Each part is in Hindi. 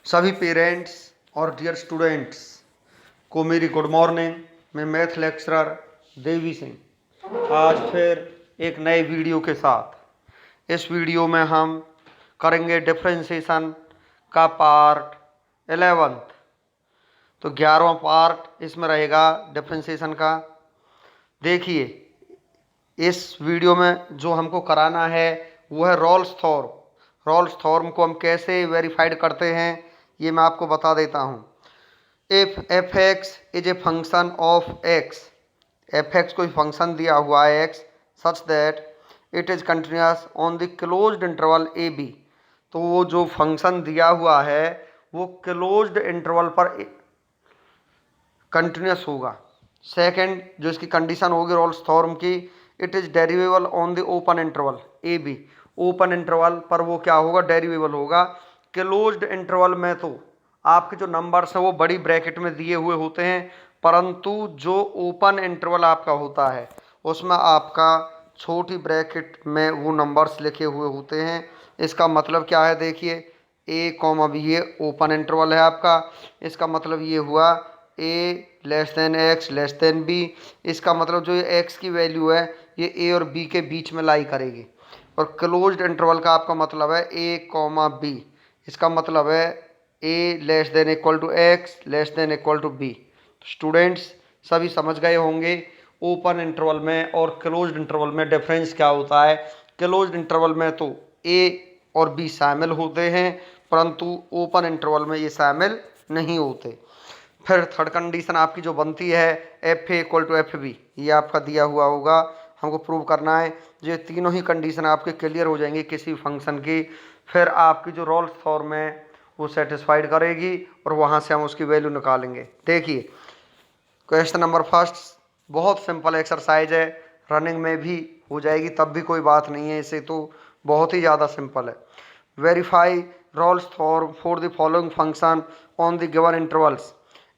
सभी पेरेंट्स और डियर स्टूडेंट्स को मेरी गुड मॉर्निंग। मैं मैथ लेक्चरर देवी सिंह आज फिर एक नए वीडियो के साथ। इस वीडियो में हम करेंगे डिफरेंशिएशन का पार्ट 11। तो 11वां पार्ट इसमें रहेगा डिफरेंशिएशन का। देखिए, इस वीडियो में जो हमको कराना है वो है रॉल्स थ्योरम। रॉल्स थ्योरम को हम कैसे वेरीफाइड करते हैं ये मैं आपको बता देता हूँ। If f x is a function of x, f x कोई फंक्शन दिया हुआ है x, such that it is continuous on the closed interval a b, तो वो जो फंक्शन दिया हुआ है वो क्लोज्ड इंटरवल पर कंटिन्यूस होगा। सेकंड जो इसकी कंडीशन होगी रॉल्स थ्योरम की, it is derivable on the open interval a b, open interval पर वो क्या होगा, डेरिवेबल होगा। क्लोज्ड इंटरवल में तो आपके जो नंबर्स हैं वो बड़ी ब्रैकेट में दिए हुए होते हैं, परंतु जो ओपन इंटरवल आपका होता है उसमें आपका छोटी ब्रैकेट में वो नंबर्स लिखे हुए होते हैं। इसका मतलब क्या है, देखिए ए कॉमा बी, ये ओपन इंटरवल है आपका। इसका मतलब ये हुआ a less than x less than b. इसका मतलब जो ये एक्स की वैल्यू है ये ए और बी के बीच में लाई करेगी। और क्लोज्ड इंटरवल का आपका मतलब है ए कॉमा बी। इसका मतलब है a less than equal to x less than equal to b. Students सभी समझ गए होंगे ओपन इंटरवल में और क्लोज्ड इंटरवल में डिफरेंस क्या होता है। क्लोज्ड इंटरवल में तो ए और बी शामिल होते हैं, परंतु ओपन इंटरवल में ये शामिल नहीं होते। फिर थर्ड कंडीशन आपकी जो बनती है f a equal to f b, ये आपका दिया हुआ होगा, हमको प्रूव करना है। ये तीनों ही कंडीशन आपके क्लियर हो जाएंगी किसी फंक्शन की, फिर आपकी जो रॉल्स थ्योरम है वो सेटिस्फाइड करेगी और वहाँ से हम उसकी वैल्यू निकालेंगे। देखिए क्वेश्चन नंबर फर्स्ट बहुत सिंपल एक्सरसाइज है, रनिंग में भी हो जाएगी तब भी कोई बात नहीं है, इसे तो बहुत ही ज़्यादा सिंपल है। Verify Rolle's theorem for the following function on the given intervals.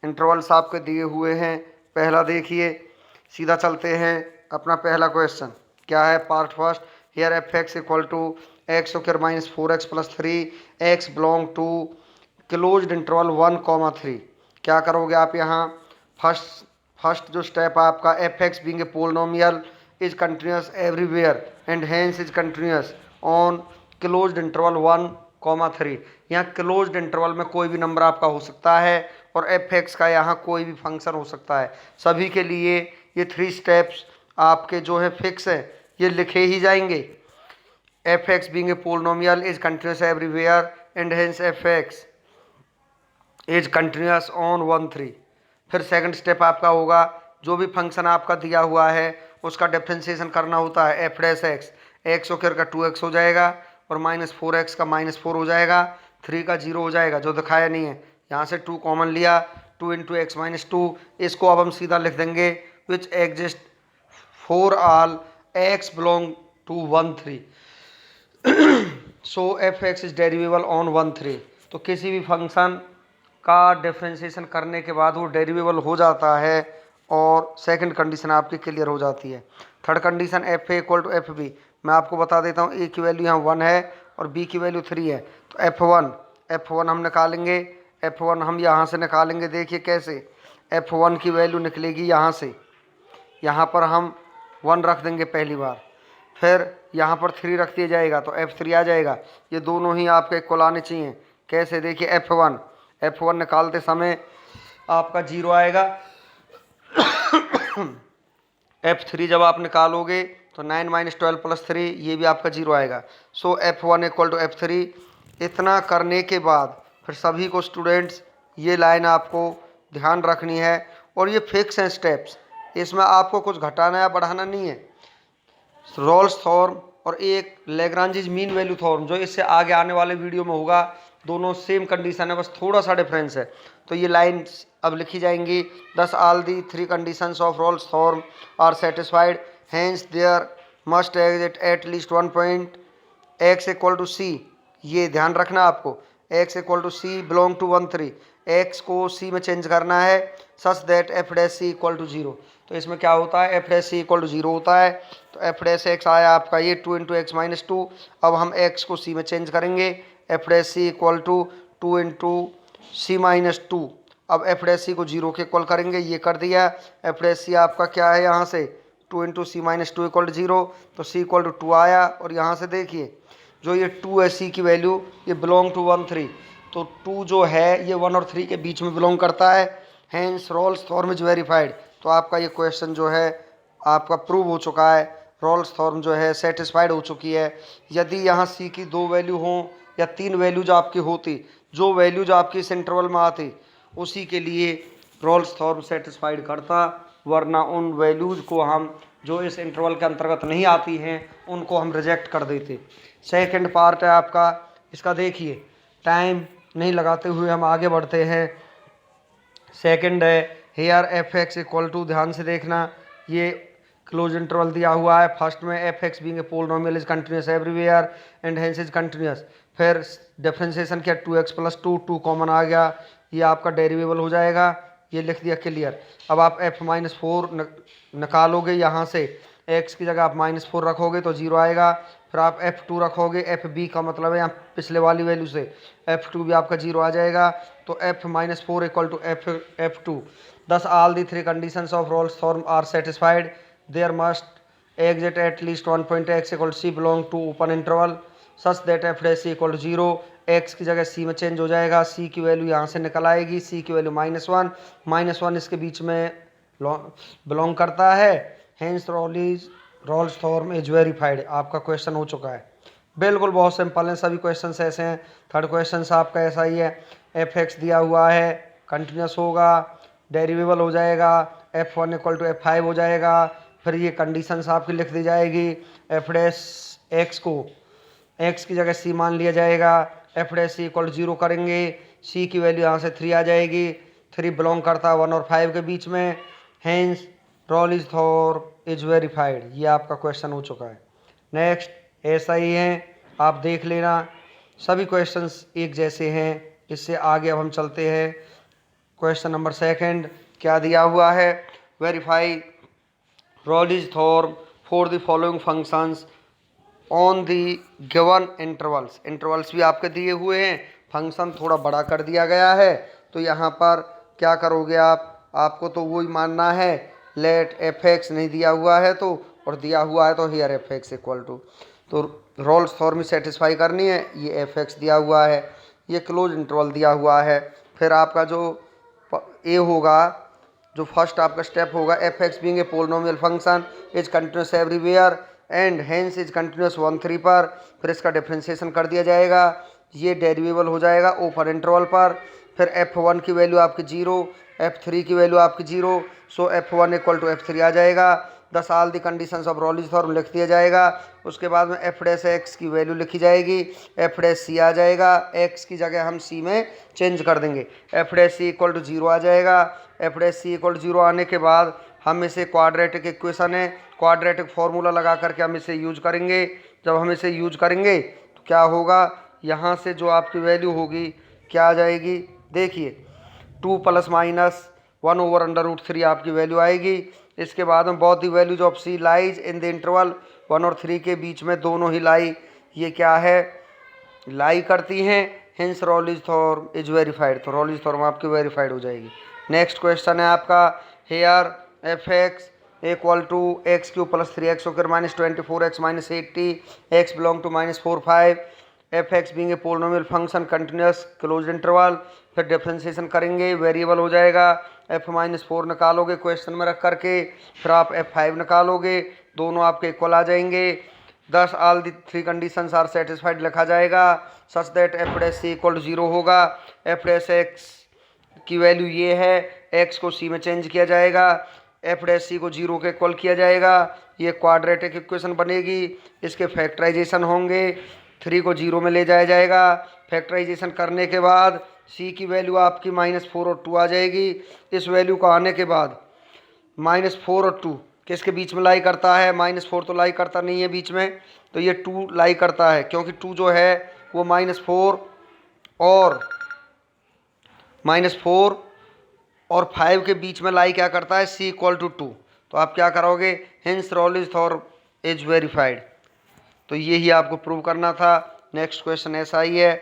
Intervals आपके दिए हुए हैं। पहला देखिए, सीधा चलते हैं अपना पहला क्वेश्चन क्या है, part first. Here f x equal to x square minus 4x plus 3 x belong to closed interval 1,3। क्या करोगे आप यहाँ, फर्स्ट जो स्टेप है आपका, f x being a polynomial is continuous everywhere and hence is continuous on closed interval 1,3। यहाँ क्लोज्ड इंटरवल में कोई भी नंबर आपका हो सकता है और एफ एक्स का यहाँ कोई भी फंक्शन हो सकता है। सभी के लिए ये 3 स्टेप्स आपके जो है फिक्स है, ये लिखे ही जाएंगे। F x being a polynomial is continuous everywhere and hence F x is continuous on 1,3। फिर सेकंड स्टेप आपका होगा, जो भी फंक्शन आपका दिया हुआ है उसका डिफरेंशिएशन करना होता है। F dash x, x square का 2x हो जाएगा और माइनस 4x का -4 हो जाएगा, 3 का 0 हो जाएगा जो दिखाया नहीं है। यहाँ से 2 कॉमन लिया, 2 इंटू एक्स माइनस 2। इसको अब हम सीधा लिख देंगे which exist for all x belong to 1,3। So f x is derivable on 1,3। तो किसी भी फंक्शन का डिफरेंशिएशन करने के बाद वो डेरिवेबल हो जाता है और सेकंड कंडीशन आपकी क्लियर हो जाती है। Third condition f a equal to f b, मैं आपको बता देता हूँ ए की वैल्यू यहाँ 1 है और बी की वैल्यू 3 है। तो एफ वन हम निकालेंगे, F1 हम यहाँ से निकालेंगे। देखिए कैसे, F1 की वैल्यू निकलेगी यहाँ से, यहाँ पर हम 1 रख देंगे पहली बार, फिर यहाँ पर 3 रख दिया जाएगा तो F3 आ जाएगा। ये दोनों ही आपके इक्वल आने चाहिए। कैसे, देखिए F1 निकालते समय आपका 0 आएगा। F3 जब आप निकालोगे तो 9 माइनस 12 प्लस 3, ये भी आपका 0 आएगा। सो F1 इक्वल टू F3। इतना करने के बाद फिर सभी को स्टूडेंट्स ये लाइन आपको ध्यान रखनी है और ये फिक्स हैं स्टेप्स, इसमें आपको कुछ घटाना या बढ़ाना नहीं है। रॉल्स थ्योरम और एक लैग्रांज मीन वैल्यू थ्योरम जो इससे आगे आने वाले वीडियो में होगा, दोनों सेम कंडीशन है, बस थोड़ा सा डिफरेंस है। तो ये लाइन्स अब लिखी जाएंगी, thus all the 3 conditions of Rolle's theorem are satisfied, hence there must exist at least 1 point x equal to सी। ये ध्यान रखना आपको, x equal to C belong to 1,3, x को सी में चेंज करना है सच that f dash c equal to 0। तो इसमें क्या होता है, F dash c equal to 0 होता है। तो एफ डैश एक्स आया आपका ये 2 इंटू एक्स माइनस 2। अब हम एक्स को सी में चेंज करेंगे, f dash c equal to 2 into C-2। अब एफ डैश सी को 0 के इक्वल करेंगे, ये कर दिया। एफ डैश सी आपका क्या है यहाँ से 2 इंटू C-2 इक्वल टू 0, तो C इक्वल टू 2 आया। और यहाँ से देखिए जो ये 2 है C की वैल्यू, ये बिलोंग टू 1 3, तो 2 जो है ये 1 और 3 के बीच में बिलोंग करता है, hence Rolle's theorem is verified. तो आपका ये क्वेश्चन जो है आपका प्रूव हो चुका है, रॉल्स थॉर्म जो है सेटिस्फाइड हो चुकी है। यदि यहाँ सी की 2 वैल्यू हों या 3 वैल्यू जो आपकी होती, जो वैल्यू जो आपकी इस इंटरवल में आती, उसी के लिए रॉल्स थॉर्म सेटिस्फाइड करता, वरना उन वैल्यूज़ को हम जो इस इंटरवल के अंतर्गत नहीं आती हैं उनको हम रिजेक्ट कर देते। सेकंड पार्ट है आपका इसका, देखिए टाइम नहीं लगाते हुए हम आगे बढ़ते हैं। सेकंड है here f x equal to, ध्यान से देखना, ये क्लोज इंटरवल दिया हुआ है। फर्स्ट में F x being a polynomial is continuous everywhere and hence is continuous. फिर डिफरेंशिएशन किया 2x प्लस 2 कॉमन आ गया, ये आपका डेरिवेबल हो जाएगा, ये लिख दिया क्लियर। अब आप f-4 निकालोगे, यहाँ से x की जगह आप -4 रखोगे तो 0 आएगा। फिर आप f2 रखोगे, fb का मतलब है यहाँ पिछले वाली वैल्यू से f2 भी आपका 0 आ जाएगा। तो f-4 equal to f2। thus all the three conditions of Rolle's theorem are satisfied. There must exist at least one point x equal to c belong to open interval such that f dash c equal to 0। x की जगह c में चेंज हो जाएगा, c की वैल्यू यहाँ से निकल आएगी, c की वैल्यू -1 इसके बीच में बिलोंग करता है, hence Rolle's theorem is verified. आपका क्वेश्चन हो चुका है। बिल्कुल बहुत सिंपल है, सभी क्वेश्चन ऐसे हैं। थर्ड क्वेश्चन आपका ऐसा ही है, एफ एक्स दिया हुआ है, कंटिन्यूस होगा, डेरिवेबल हो जाएगा, f1 इक्वल टू f5 हो जाएगा। फिर ये कंडीशंस आपकी लिख दी जाएगी, एफ डैश एक्स को x की जगह c मान लिया जाएगा, एफ डैश सी इक्वल 0 करेंगे, c की वैल्यू यहाँ से 3 आ जाएगी, 3 बिलोंग करता है 1 और 5 के बीच में, hence Rolle's theorem is verified. ये आपका क्वेश्चन हो चुका है। नेक्स्ट ऐसा ही है, आप देख लेना, सभी क्वेश्चंस एक जैसे हैं। इससे आगे अब हम चलते हैं। क्वेश्चन नंबर सेकंड क्या दिया हुआ है, verify Rolle's theorem for the following functions on the given intervals. Intervals भी आपके दिए हुए हैं, फंक्शन थोड़ा बड़ा कर दिया गया है। तो यहाँ पर क्या करोगे आप, आपको तो वही मानना है, लेट एफ एक्स नहीं दिया हुआ है तो, और दिया हुआ है तो here f x equal to, तो रॉल्स थॉर्म सेटिस्फाई करनी है। ये एफ एक्स दिया हुआ है, ये क्लोज इंटरवल दिया हुआ है। फिर आपका जो ए होगा, जो फर्स्ट आपका स्टेप होगा, f x being a polynomial function is continuous everywhere and hence is continuous 1 3 पर। फिर इसका डिफरेंशिएशन कर दिया जाएगा, ये डेरिवेबल हो जाएगा ओपन इंटरवल पर। फिर f1 की वैल्यू आपकी 0, f3 की वैल्यू आपकी 0, सो f1 इक्वल टू f3 आ जाएगा। Thus all the conditions of Rolle's theorem लिख दिया जाएगा। उसके बाद में एफ डैश एक्स की वैल्यू लिखी जाएगी, एफ डैश सी आ जाएगा, एक्स की जगह हम सी में चेंज कर देंगे, f dash c equal to 0 आ जाएगा। F dash c equal to 0 आने के बाद हम इसे क्वाड्रेटिक इक्वेशन है, क्वाड्रेटिक फार्मूला लगा करके हम इसे यूज करेंगे। जब हम इसे यूज करेंगे तो क्या होगा, यहाँ से जो आपकी वैल्यू होगी क्या आ जाएगी, देखिए 2 प्लस माइनस 1/√3 आपकी वैल्यू आएगी। इसके बाद में both the values of c lies in the interval 1 और 3 के बीच में दोनों ही लाई, ये क्या है, लाई करती हैं, hence Rolle's theorem is verified. तो रॉल्स थॉर्म आपकी वेरीफाइड हो जाएगी। नेक्स्ट क्वेश्चन है आपका, here f x equal to x cube plus 3x होकर -24x -80 x belong to -4 5, f x being a polynomial function continuous close interval. फिर डिफरेंशिएशन करेंगे, वेरिएबल हो जाएगा, f-4 निकालोगे क्वेश्चन में रख करके, फिर आप f5 निकालोगे, दोनों आपके इक्वल आ जाएंगे। Thus all the 3 conditions are satisfied लिखा जाएगा, such that f dash c equal to 0 होगा। एफ डैश एक्स की वैल्यू ये है, x को c में चेंज किया जाएगा, एफ डैश सी को 0 के इक्वल किया जाएगा, ये क्वाड्रेटिक इक्वेशन बनेगी। इसके फैक्टराइजेशन होंगे, 3 को 0 में ले जाया जाएगा, फैक्टराइजेशन करने के बाद c की वैल्यू आपकी -4 और 2 आ जाएगी। इस वैल्यू को आने के बाद -4 और 2 किसके बीच में लाई करता है, -4 तो लाई करता नहीं है बीच में, तो ये 2 लाई करता है, क्योंकि 2 जो है वो -4 और 5 के बीच में लाई क्या करता है, c इक्वल टू 2। तो आप क्या करोगे, hence Rolle's theorem is verified. तो ये ही आपको प्रूव करना था। नेक्स्ट क्वेश्चन ऐसा ही है।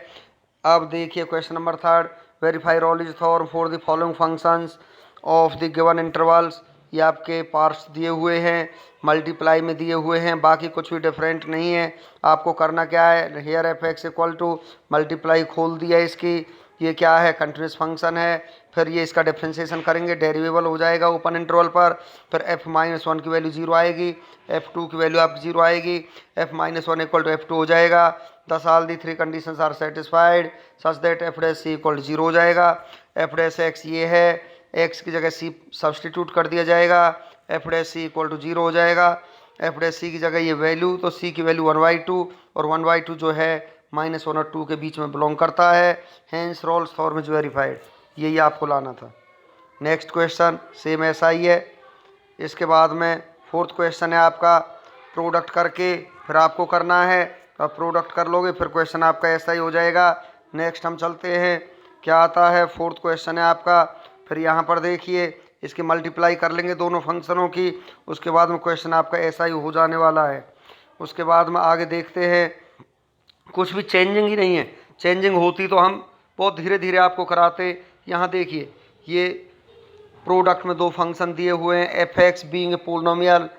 अब देखिए question number third, verify Rolle's theorem for the following functions of the given intervals. ये आपके पार्ट्स दिए हुए हैं, मल्टीप्लाई में दिए हुए हैं, बाकी कुछ भी डिफरेंट नहीं है। आपको करना क्या है, here f x equal to multiply खोल दिया इसकी, ये क्या है कंटिन्यूस फंक्शन है, फिर ये इसका डिफ्रेंसिएशन करेंगे, डेरिवेबल हो जाएगा ओपन इंटरवल पर, फिर f-1 की वैल्यू 0 आएगी, f2 की वैल्यू आपकी 0 आएगी, f-1 इक्वल टू f2 हो जाएगा। Thus all the three conditions are satisfied such that f dash c equal to 0 हो जाएगा। f डैश x ये है, x की जगह c सब्सटीट्यूट कर दिया जाएगा, f dash c equal to 0 हो जाएगा। f डैश c की जगह ये वैल्यू, तो c की वैल्यू 1/2 और 1/2 जो है -1 और 2 के बीच में बिलोंग करता है, hence Rolle's theorem is verified. यही आपको लाना था। नेक्स्ट क्वेश्चन सेम ऐसा ही है। इसके बाद में फोर्थ क्वेश्चन है आपका, प्रोडक्ट करके फिर आपको करना है, अब प्रोडक्ट कर लोगे फिर क्वेश्चन आपका ऐसा ही हो जाएगा। नेक्स्ट हम चलते हैं, क्या आता है, फोर्थ क्वेश्चन है आपका। फिर यहाँ पर देखिए इसकी मल्टीप्लाई कर लेंगे दोनों फंक्शनों की, उसके बाद में क्वेश्चन आपका ऐसा ही हो जाने वाला है। उसके बाद में आगे देखते हैं, कुछ भी चेंजिंग ही नहीं है, चेंजिंग होती तो हम बहुत धीरे धीरे आपको कराते। यहाँ देखिए ये प्रोडक्ट में दो फंक्शन दिए हुए हैं, F x being a polynomial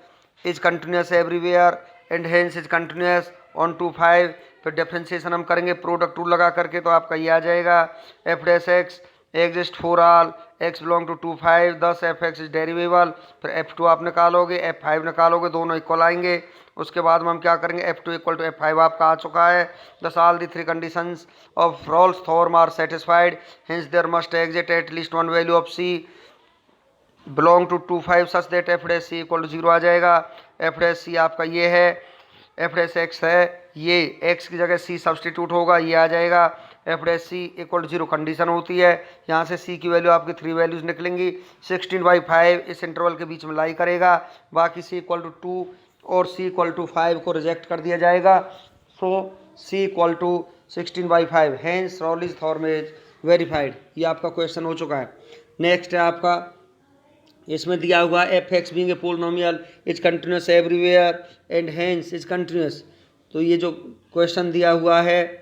is continuous everywhere and hence is continuous on 2 5। फिर डिफ्रेंशिएशन हम करेंगे प्रोडक्ट रूल लगा करके, तो आपका ये आ जाएगा f dash x exist for all x belong to 2 5, दस एफ एक्स इज डेरिवेबल। फिर f2 आप निकालोगे, f5 निकालोगे, दोनों इक्वल आएंगे। उसके बाद में हम क्या करेंगे, f2 इक्वल टू f5 आपका आ चुका है। Thus all the three conditions of Rolle's theorem are satisfied hence there must exit at least one value of c belong to 2 5 such that f dash c equal to 0 आ जाएगा। एफ डैश सी आपका ये है, एफ डैश एक्स है, ये एक्स की जगह सी सब्सटीट्यूट होगा, ये आ जाएगा f dash c equal to 0 condition होती है। यहाँ से सी की वैल्यू आपकी 3 वैल्यूज निकलेंगी, 16/5 इस इंटरवल के बीच में लाई करेगा, बाकी सी इक्वल टू 2 और सी इक्वल टू 5 को रिजेक्ट कर दिया जाएगा। So c equal to 16/5 hence Rolle's theorem is verified. ये आपका क्वेश्चन हो चुका है। नेक्स्ट है आपका, इसमें दिया हुआ F x being a polynomial is continuous everywhere and hence is continuous. तो ये जो क्वेश्चन दिया हुआ है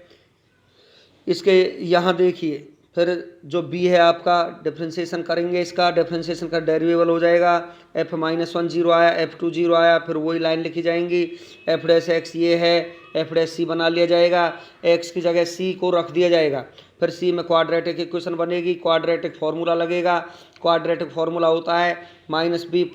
इसके यहाँ देखिए, फिर जो बी है आपका डिफ्रेंशिएशन करेंगे, इसका डिफ्रेंशिएशन का डेरिवेबल हो जाएगा, f-1 0 आया, f2 0 आया, फिर वही लाइन लिखी जाएंगी, f डैश एक्स ये है, f डैश सी बना लिया जाएगा, x की जगह c को रख दिया जाएगा, फिर c में क्वाड्रेटिक इक्वेशन बनेगी, क्वाड्रेटिक फार्मूला लगेगा। क्वाड्रेटिक फार्मूला होता है -b +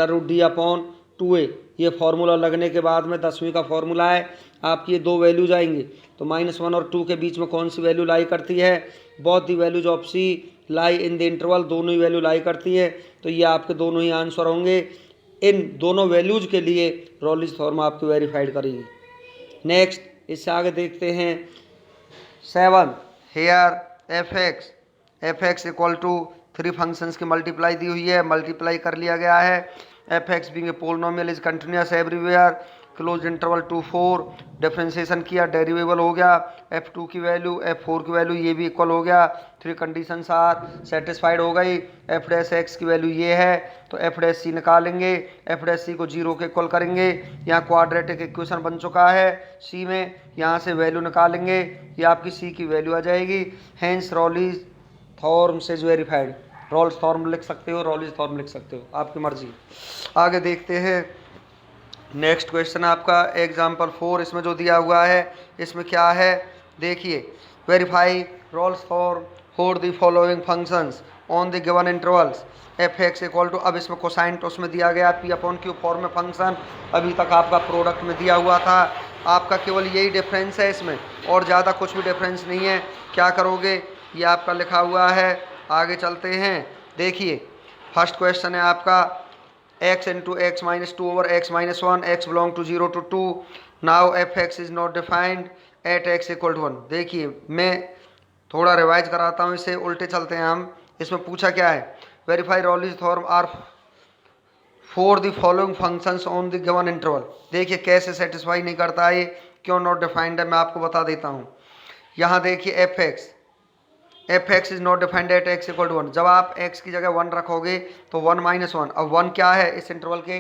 -√d/2a। ये फार्मूला लगने के बाद में 10वीं का फार्मूला है, आपकी ये दो वैल्यूज आएंगी, तो -1 और 2 के बीच में कौन सी वैल्यू लाई करती है, both the values of c lie in the interval, दोनों ही वैल्यू लाई करती है। तो ये आपके दोनों ही आंसर होंगे, इन दोनों वैल्यूज के लिए रॉलीज थॉर्म आपकी वेरीफाइड करेगी। नेक्स्ट इससे आगे देखते हैं 7, here f x equal to 3 functions की मल्टीप्लाई दी हुई है, मल्टीप्लाई कर लिया गया है। F x being a polynomial is continuous everywhere, close interval 2 4, differentiation किया, डेरिवेबल हो गया, f2 की वैल्यू f4 की वैल्यू ये भी इक्वल हो गया, 3 कंडीशंस आर सेटिस्फाइड हो गई। एफ डैश एक्स की वैल्यू ये है, तो एफ डैश सी निकालेंगे, एफ डैश सी को 0 के इक्वल करेंगे, यहाँ क्वाड्रेटिक इक्वेशन बन चुका है सी में, यहाँ से वैल्यू निकालेंगे, ये आपकी सी की वैल्यू आ जाएगी। Hence Rolle's theorems is verified. Rolle's theorem लिख सकते हो, रॉलीज थॉर्म लिख सकते हो, आपकी मर्जी। आगे देखते हैं नेक्स्ट क्वेश्चन आपका एग्जाम्पल 4। इसमें जो दिया हुआ है इसमें क्या है, देखिए verify Rolle's for the following functions on the given intervals f x equal to, अब इसमें कोसाइन तो उसमें दिया गया p/q फॉर्म में फंक्शन, अभी तक आपका प्रोडक्ट में दिया हुआ था, आपका केवल यही डिफरेंस है इसमें, और ज़्यादा कुछ भी डिफरेंस नहीं है। क्या करोगे, ये आपका लिखा हुआ है, आगे चलते हैं। देखिए फर्स्ट क्वेश्चन है आपका x into x minus 2 over x minus 1, x belong to 0 to 2, now f(x) is not defined at x equal to 1। देखिए मैं थोड़ा रिवाइज कराता हूँ इसे, उल्टे चलते हैं हम। इसमें पूछा क्या है, verify Rolle's theorem are for the following functions on the given interval. देखिए कैसे सेटिस्फाई नहीं करता है, क्यों नॉट डिफाइंड है, मैं आपको बता देता हूँ। यहाँ देखिए f x is not defined at x equal to 1, जब आप x की जगह 1 रखोगे तो 1 - 1, अब 1 क्या है, इस इंटरवल के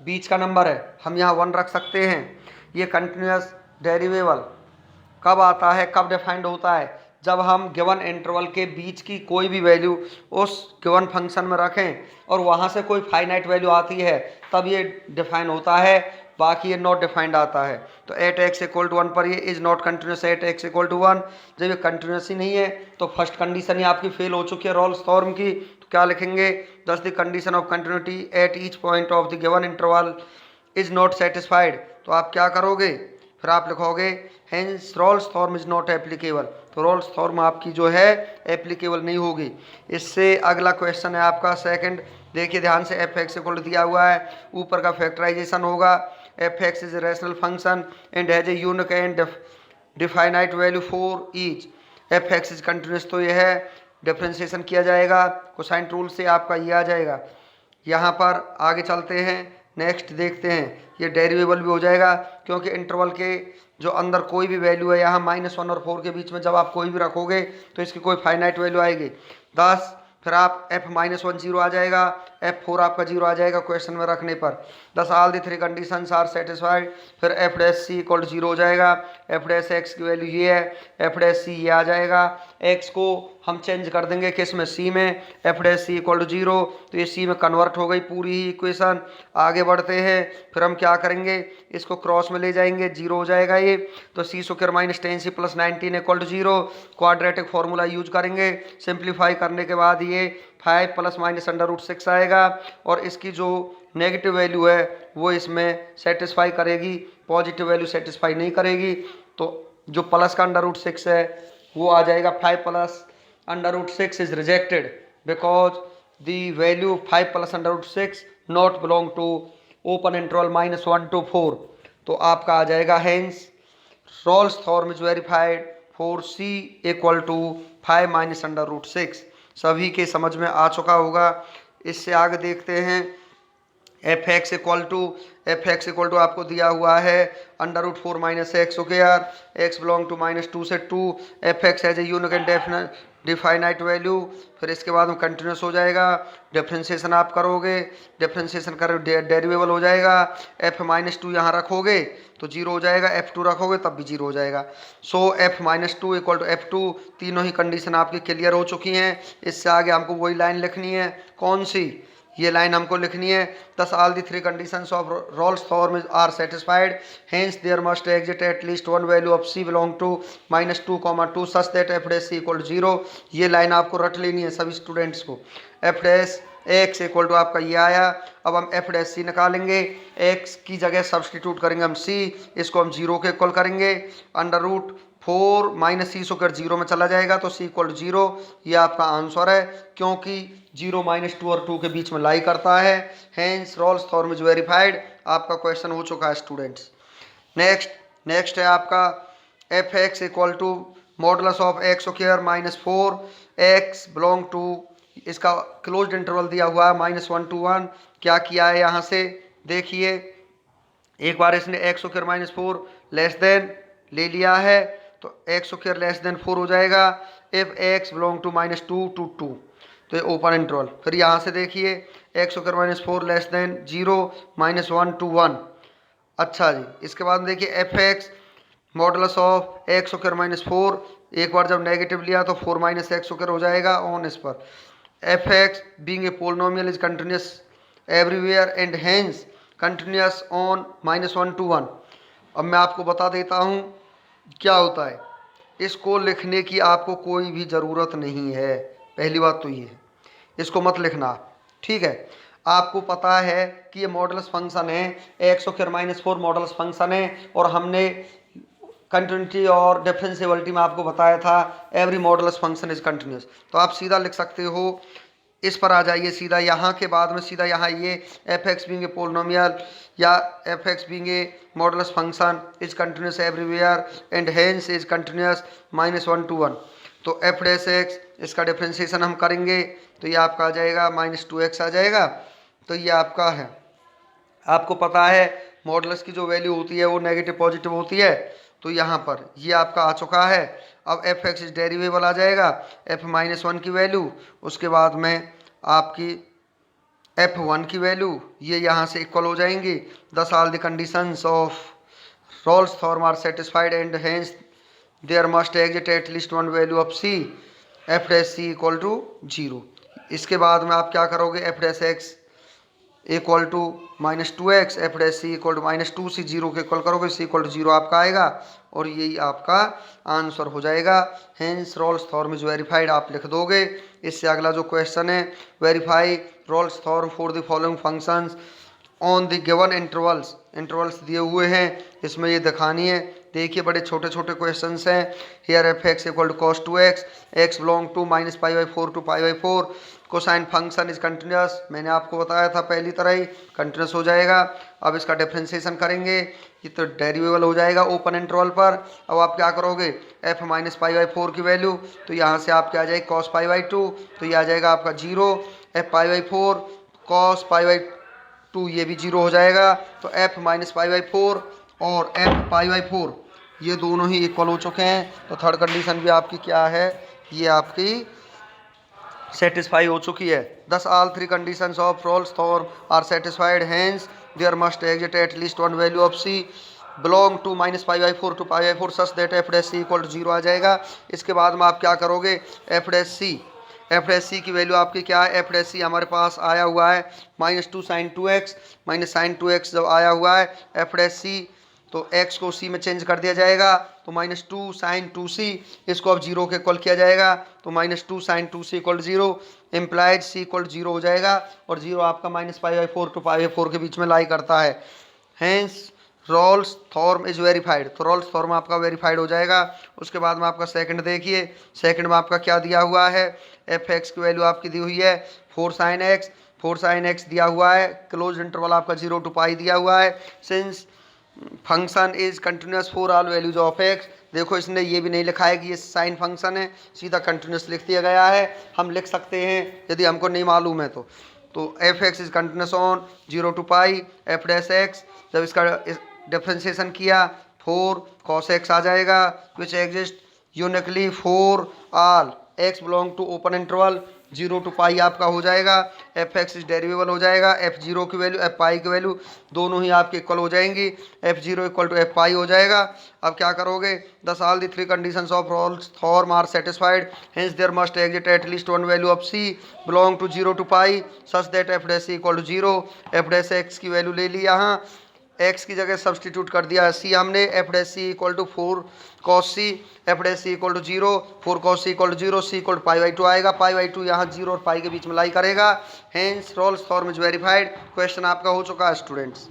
बीच का नंबर है, हम यहाँ 1 रख सकते हैं। ये कंटिन्यूस डेरिवेबल कब आता है, कब डिफाइंड होता है, जब हम गिवन इंटरवल के बीच की कोई भी वैल्यू उस गिवन फंक्शन में रखें और वहाँ से कोई फाइनाइट वैल्यू आती है तब ये डिफाइन होता है, बाकी ये नॉट डिफाइंड आता है। तो एट एक्स इक्वल टू 1 पर ये is not continuous at x equal to 1। जब ये कंटिन्यूस ही नहीं है तो फर्स्ट कंडीशन ही आपकी फेल हो चुकी है रॉल्स थ्योरम की। तो क्या लिखेंगे, thus the condition of continuity at each point of the given interval is not satisfied. तो आप क्या करोगे, फिर आप लिखोगे hence Rolle's theorem is not applicable. तो रॉल्स थ्योरम आपकी जो है एप्लीकेबल नहीं होगी। इससे अगला क्वेश्चन है आपका सेकंड, देखिए ध्यान से, एफ एक्स इक्वल दिया हुआ है, ऊपर का फैक्टराइजेशन होगा। F x is a rational function and has a unique and definite value for each. F x is continuous, तो यह है डिफ्रेंसिएशन किया जाएगा कोसाइन रूल से, आपका ये आ जाएगा। यहाँ पर आगे चलते हैं, नेक्स्ट देखते हैं, ये डेरिवेबल भी हो जाएगा क्योंकि इंटरवल के जो अंदर कोई भी वैल्यू है, यहाँ -1 और 4 के बीच में जब आप कोई भी रखोगे तो इसकी कोई फाइनाइट वैल्यू आएगी 10, फिर आप f-1 0 आ जाएगा, f4 आपका 0 आ जाएगा क्वेश्चन में रखने पर। Thus all the three conditions are satisfied, फिर f dash c equal to 0 हो जाएगा। f डैश x की वैल्यू ये है, f डैश c ये आ जाएगा। x को हम चेंज कर देंगे किस में, c में, f dash c equal to 0, तो ये c में कन्वर्ट हो गई पूरी ही इक्वेशन। आगे बढ़ते हैं, फिर हम क्या करेंगे, इसको क्रॉस में ले जाएंगे, 0 हो जाएगा ये। तो c square minus 10c plus 19 equal to 0, quadratic formula use करेंगे। सिंप्लीफाई करने के बाद ये 5 प्लस माइनस √6 आएगा और इसकी जो नेगेटिव वैल्यू है वो इसमें सेटिस्फाई करेगी, पॉजिटिव वैल्यू सेटिस्फाई नहीं करेगी। तो जो प्लस का √6 है वो आ जाएगा 5 plus √6 is rejected because the value 5 plus √6 not belong to open interval -1 to 4। तो आपका आ जाएगा hence Rolle's theorem is verified for c equal to 5 minus √6। सभी के समझ में आ चुका होगा। इससे आगे देखते हैं, एफ एक्स इक्वल टू आपको दिया हुआ है √4 minus x square, x belong to -2 से 2, f x has a unique and definite value. फिर इसके बाद में कंटिन्यूस हो जाएगा, डिफ्रेंसिएशन आप करोगे, डिफ्रेंसिएशन कर डेरिवेबल हो जाएगा। f-2 यहाँ रखोगे तो 0 हो जाएगा, f2 रखोगे तब भी 0 हो जाएगा। सो f-2 इक्वल टू f2, तीनों ही कंडीशन आपकी क्लियर हो चुकी हैं। इससे आगे हमको वही लाइन लिखनी है, कौन सी, ये लाइन हमको लिखनी है, thus all the three conditions of Rolle's theorem are satisfied, hence there must exit at least one value of c belong to -2, 2 such that f dash c equal to 0। ये लाइन आपको रट लेनी है सभी स्टूडेंट्स को। f dash x equal to आपका ये आया। अब हम f डैश c निकालेंगे, x की जगह सब्सटीट्यूट करेंगे हम c, इसको हम 0 के इक्वल करेंगे, √4 माइनस c स्क्वायर 0 में चला जाएगा तो c इक्वल टू 0। ये आपका आंसर है क्योंकि 0 -2 और 2 के बीच में लाई करता है। Hence Rolle's theorem is verified. आपका क्वेश्चन हो चुका है स्टूडेंट्स। नेक्स्ट है आपका f x equal to modulus of x square -4, x belong to, इसका क्लोज्ड इंटरवल दिया हुआ है -1 to 1। क्या किया है यहाँ से देखिए, एक बार इसने एक्स स्क्वायर -4 लेस देन ले लिया है तो एक्स स्क्वायर लेस देन 4 हो जाएगा। If x belong to -2 to 2, तो ये ओपन इंटरवल। फिर यहाँ से देखिए x square -4 less than 0 -1 to 1। अच्छा जी, इसके बाद देखिए f x modulus of x square -4, एक बार जब नेगेटिव लिया तो 4 माइनस एक्स स्क्वायर हो जाएगा ऑन इस पर। F x being a polynomial is continuous everywhere and hence continuous on -1 to 1। अब मैं आपको बता देता हूँ क्या होता है, इसको लिखने की आपको कोई भी ज़रूरत नहीं है। पहली बात तो ये है, इसको मत लिखना, ठीक है। आपको पता है कि ये मॉडुलस फंक्शन है, एक्स स्क्वायर -4 मॉडुलस फंक्शन है और हमने कंटिन्यूटी और डिफरेंशिएबिलिटी में आपको बताया था every modulus function is continuous. तो आप सीधा लिख सकते हो, इस पर आ जाइए सीधा, यहाँ के बाद में सीधा यहाँ ये f x being a polynomial या f x being a modulus function is continuous everywhere and hence is continuous -1 to 1। तो एफ डैश एक्स, इसका डिफ्रेंशिएशन हम करेंगे तो ये आपका आ जाएगा -2x आ जाएगा। तो ये आपका है, आपको पता है मॉडुलस की जो वैल्यू होती है वो नेगेटिव पॉजिटिव होती है, तो यहाँ पर ये आपका आ चुका है। अब एफ एक्स इज डेरिवेबल आ जाएगा, f-1 की वैल्यू, उसके बाद में आपकी f1 की वैल्यू, ये यहाँ से इक्वल हो जाएंगी। Thus all the conditions of Rolle's theorem are satisfied and hence there must exit at least one value of c f dash c equal to 0। इसके बाद में आप क्या करोगे, f dash x equal to -2x, f dash c equal to -2c, 0 के इक्वल करोगे, सी इक्वल टू 0 आपका आएगा और यही आपका आंसर हो जाएगा। Hence Rolle's theorem is verified आप लिख दोगे। इससे अगला जो क्वेश्चन है, verify Rolle's theorem for the following functions on the given intervals दिए हुए हैं, इसमें ये दिखानी है। देखिए बड़े छोटे छोटे क्वेश्चंस हैं। Here f x equal to cos 2x, x belong to -π/4 to π/4, cosine function is continuous, मैंने आपको बताया था पहली तरह ही कंटिन्यूस हो जाएगा। अब इसका डिफ्रेंसिएशन करेंगे, ये तो डेरिवेबल हो जाएगा ओपन इंटरवल पर। अब आप क्या करोगे, f -π/4 की वैल्यू, तो यहाँ से आपके आ जाएगी cos π/2, तो ये आ जाएगा आपका 0, f π/4 cos π/2 ये भी 0 हो जाएगा। तो f -π/4 और f π/4 ये दोनों ही इक्वल हो चुके हैं। तो थर्ड कंडीशन भी आपकी क्या है, ये आपकी सेटिस्फाई हो चुकी है। Thus all three conditions of Rolle's theorem are satisfied, hence there must exit at least one value of c belong to -π/4 to π/4 such that f dash c equal to 0 आ जाएगा। इसके बाद में आप क्या करोगे, एफ डैश सी की वैल्यू आपकी क्या है, एफ डैश सी हमारे पास आया हुआ है -2 sin 2x, -sin 2x जब आया हुआ है एफ डैश सी, तो x को c में चेंज कर दिया जाएगा, तो -2 sin 2c, इसको अब 0 के इक्वल किया जाएगा, तो -2 sin 2c equal 0, implied c equal 0 हो जाएगा और 0 आपका -π/4 टू π/4 के बीच में लाई करता है। Hence Rolle's theorem is verified, तो रॉल्स थॉर्म आपका वेरीफाइड हो जाएगा। उसके बाद में आपका सेकंड देखिए, सेकंड में आपका क्या दिया हुआ है, एफ एक्स की वैल्यू आपकी दी हुई है 4 sin x दिया हुआ है, क्लोज इंटरवल आपका 0 टू π दिया हुआ है। Since function is continuous for all values of x, देखो इसने ये भी नहीं लिखा है कि ये साइन फंक्शन है, सीधा कंटिन्यूस लिख दिया गया है। हम लिख सकते हैं यदि हमको नहीं मालूम है तो f x is continuous on 0 to π f dash x, जब इसका डिफ्रेंसिएशन किया 4 cos x आ जाएगा, which exist uniquely for all x belong to open interval 0 to π आपका हो जाएगा। एफ एक्स इज डेरिवेबल हो जाएगा, एफ जीरो की वैल्यू एफ पाई की वैल्यू दोनों ही आपके इक्वल हो जाएंगी, f zero equal to f pi हो जाएगा। अब क्या करोगे, thus all the three conditions of Rolle's theorem are satisfied, hence there must exit at least one value of c belong to 0 to π such that f dash c equal to 0। F dash x की वैल्यू ले ली, यहाँ एक्स की जगह सब्सटीट्यूट कर दिया सी हमने, f dash c equal to 4 cos c, f dash c equal to 0, 4 cos c equal to 0, c equal to π/2 आएगा, π/2 यहाँ 0 और पाई के बीच में लाई करेगा। Hence Rolle's theorem is verified. Question आपका हो चुका है स्टूडेंट्स।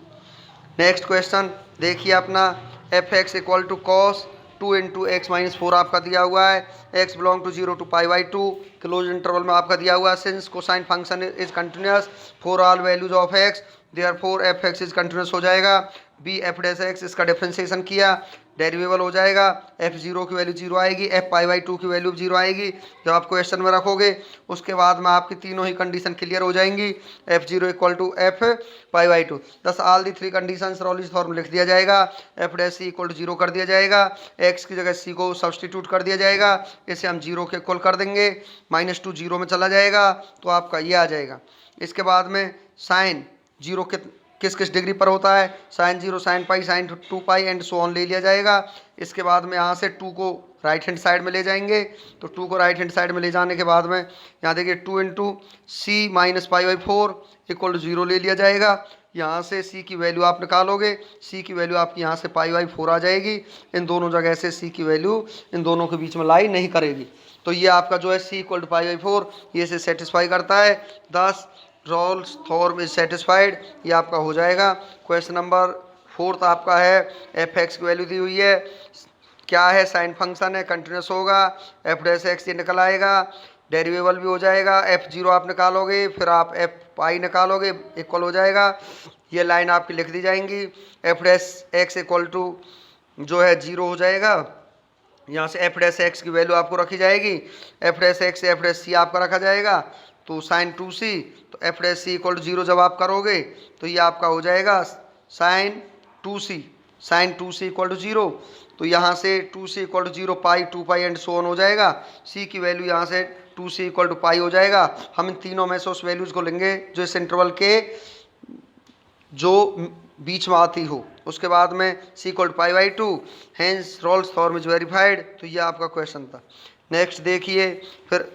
नेक्स्ट क्वेश्चन देखिए अपना, f x equal to cos 2 into x -4 आपका दिया हुआ है, x belong to 0 to π/2, close interval में आपका दिया हुआ है। Since cosine function is continuous for all values of x, therefore f x is continuous हो जाएगा। बी एफ डैश एक्स, इसका डिफ्रेंसिएशन किया, डेरिवेबल हो जाएगा, एफ जीरो की वैल्यू 0 आएगी, एफ π/2 की वैल्यू 0 आएगी। जब आप क्वेश्चन में रखोगे उसके बाद में आपकी तीनों ही कंडीशन क्लियर हो जाएंगी, f zero equal to f π/2। Thus all the three condition Rolle's theorem लिख दिया जाएगा, f dash c equal to 0 कर दिया जाएगा, एक्स की जगह सी को सब्सटीट्यूट कर दिया जाएगा, इसे हम 0 के इक्वल कर देंगे, -2 0 में चला जाएगा, तो आपका ये आ जाएगा। इसके बाद में साइन 0 किस किस डिग्री पर होता है, sine 0 sine pi sine 2π and so on ले लिया जाएगा। इसके बाद में यहाँ से 2 को राइट हैंड साइड में ले जाएंगे, तो 2 को राइट हैंड साइड में ले जाने के बाद में यहाँ देखिए 2 इंटू सी -π/4 इक्वल टू 0 ले लिया जाएगा। यहाँ से c की वैल्यू आप निकालोगे, c की वैल्यू आपकी यहाँ से π/4 आ जाएगी। इन दोनों जगह से c की वैल्यू इन दोनों के बीच में लाई नहीं करेगी, तो ये आपका जो है c इक्वल टू π/4 ये से सेटिस्फाई करता है। 10 रॉल्स थॉर्म इज सेटिस्फाइड, ये आपका हो जाएगा। क्वेश्चन नंबर 4 आपका है, एफ एक्स की वैल्यू दी हुई है, क्या है, साइन फंक्शन है, कंटिन्यूस होगा, एफ डैश एक्स ये निकल आएगा, डेरिवेबल भी हो जाएगा, एफ जीरो आप निकालोगे, फिर आप एफ पाई निकालोगे, इक्वल हो जाएगा। ये लाइन आपकी लिख दी जाएंगी, f dash x equal to जो है 0 हो जाएगा, यहाँ से एफ डैश एक्स की वैल्यू आपको रखी जाएगी, एफ डैश एक्स से एफ डैश सी आपका रखा जाएगा, तो साइन 2c, तो f dash c equal to 0 जब आप करोगे तो ये आपका हो जाएगा साइन 2c इक्वल टू 0, तो यहाँ से 2c equal to 0 pi 2π and so on हो जाएगा। c की वैल्यू यहाँ से 2c इक्वल टू पाई हो जाएगा। हम इन तीनों में से उस वैल्यूज़ को लेंगे जो इस इंटरवल के जो बीच में आती हो। उसके बाद में c equal to pi by two, hence Rolle's theorem is verified. तो ये आपका क्वेश्चन था। नेक्स्ट देखिए, फिर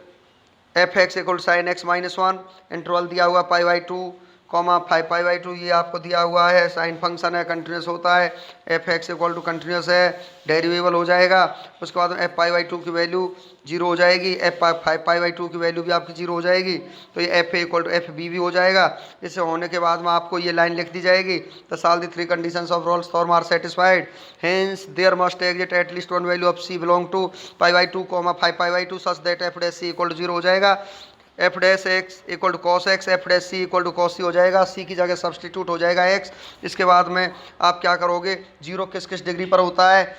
f x equal to sine x minus one, interval दिया हुआ pi by two comma 5 pi by two, ये आपको दिया हुआ है। साइन फंक्शन है, कंटिन्यूस होता है। F x equal to continuous है, डेरिवेबल हो जाएगा। उसके बाद एफ पाई बाई टू की वैल्यू जीरो हो जाएगी, एफ 5 पाई बाई टू की वैल्यू भी आपकी जीरो हो जाएगी। तो ये f a equal to f b भी हो जाएगा। इससे होने के बाद में आपको ये लाइन लिख दी जाएगी, the all the three conditions of Rolle's theorem are satisfied, hence there must exit at least one value of c belong to pi by two comma 5 pi by two such that f dash c equal to zero हो जाएगा। F dash x equal to cos x, f dash c equal to cos c हो जाएगा। सी की जगह सब्सटीट्यूट हो जाएगा एक्स। इसके बाद में आप क्या करोगे, जीरो किस किस डिग्री पर होता है,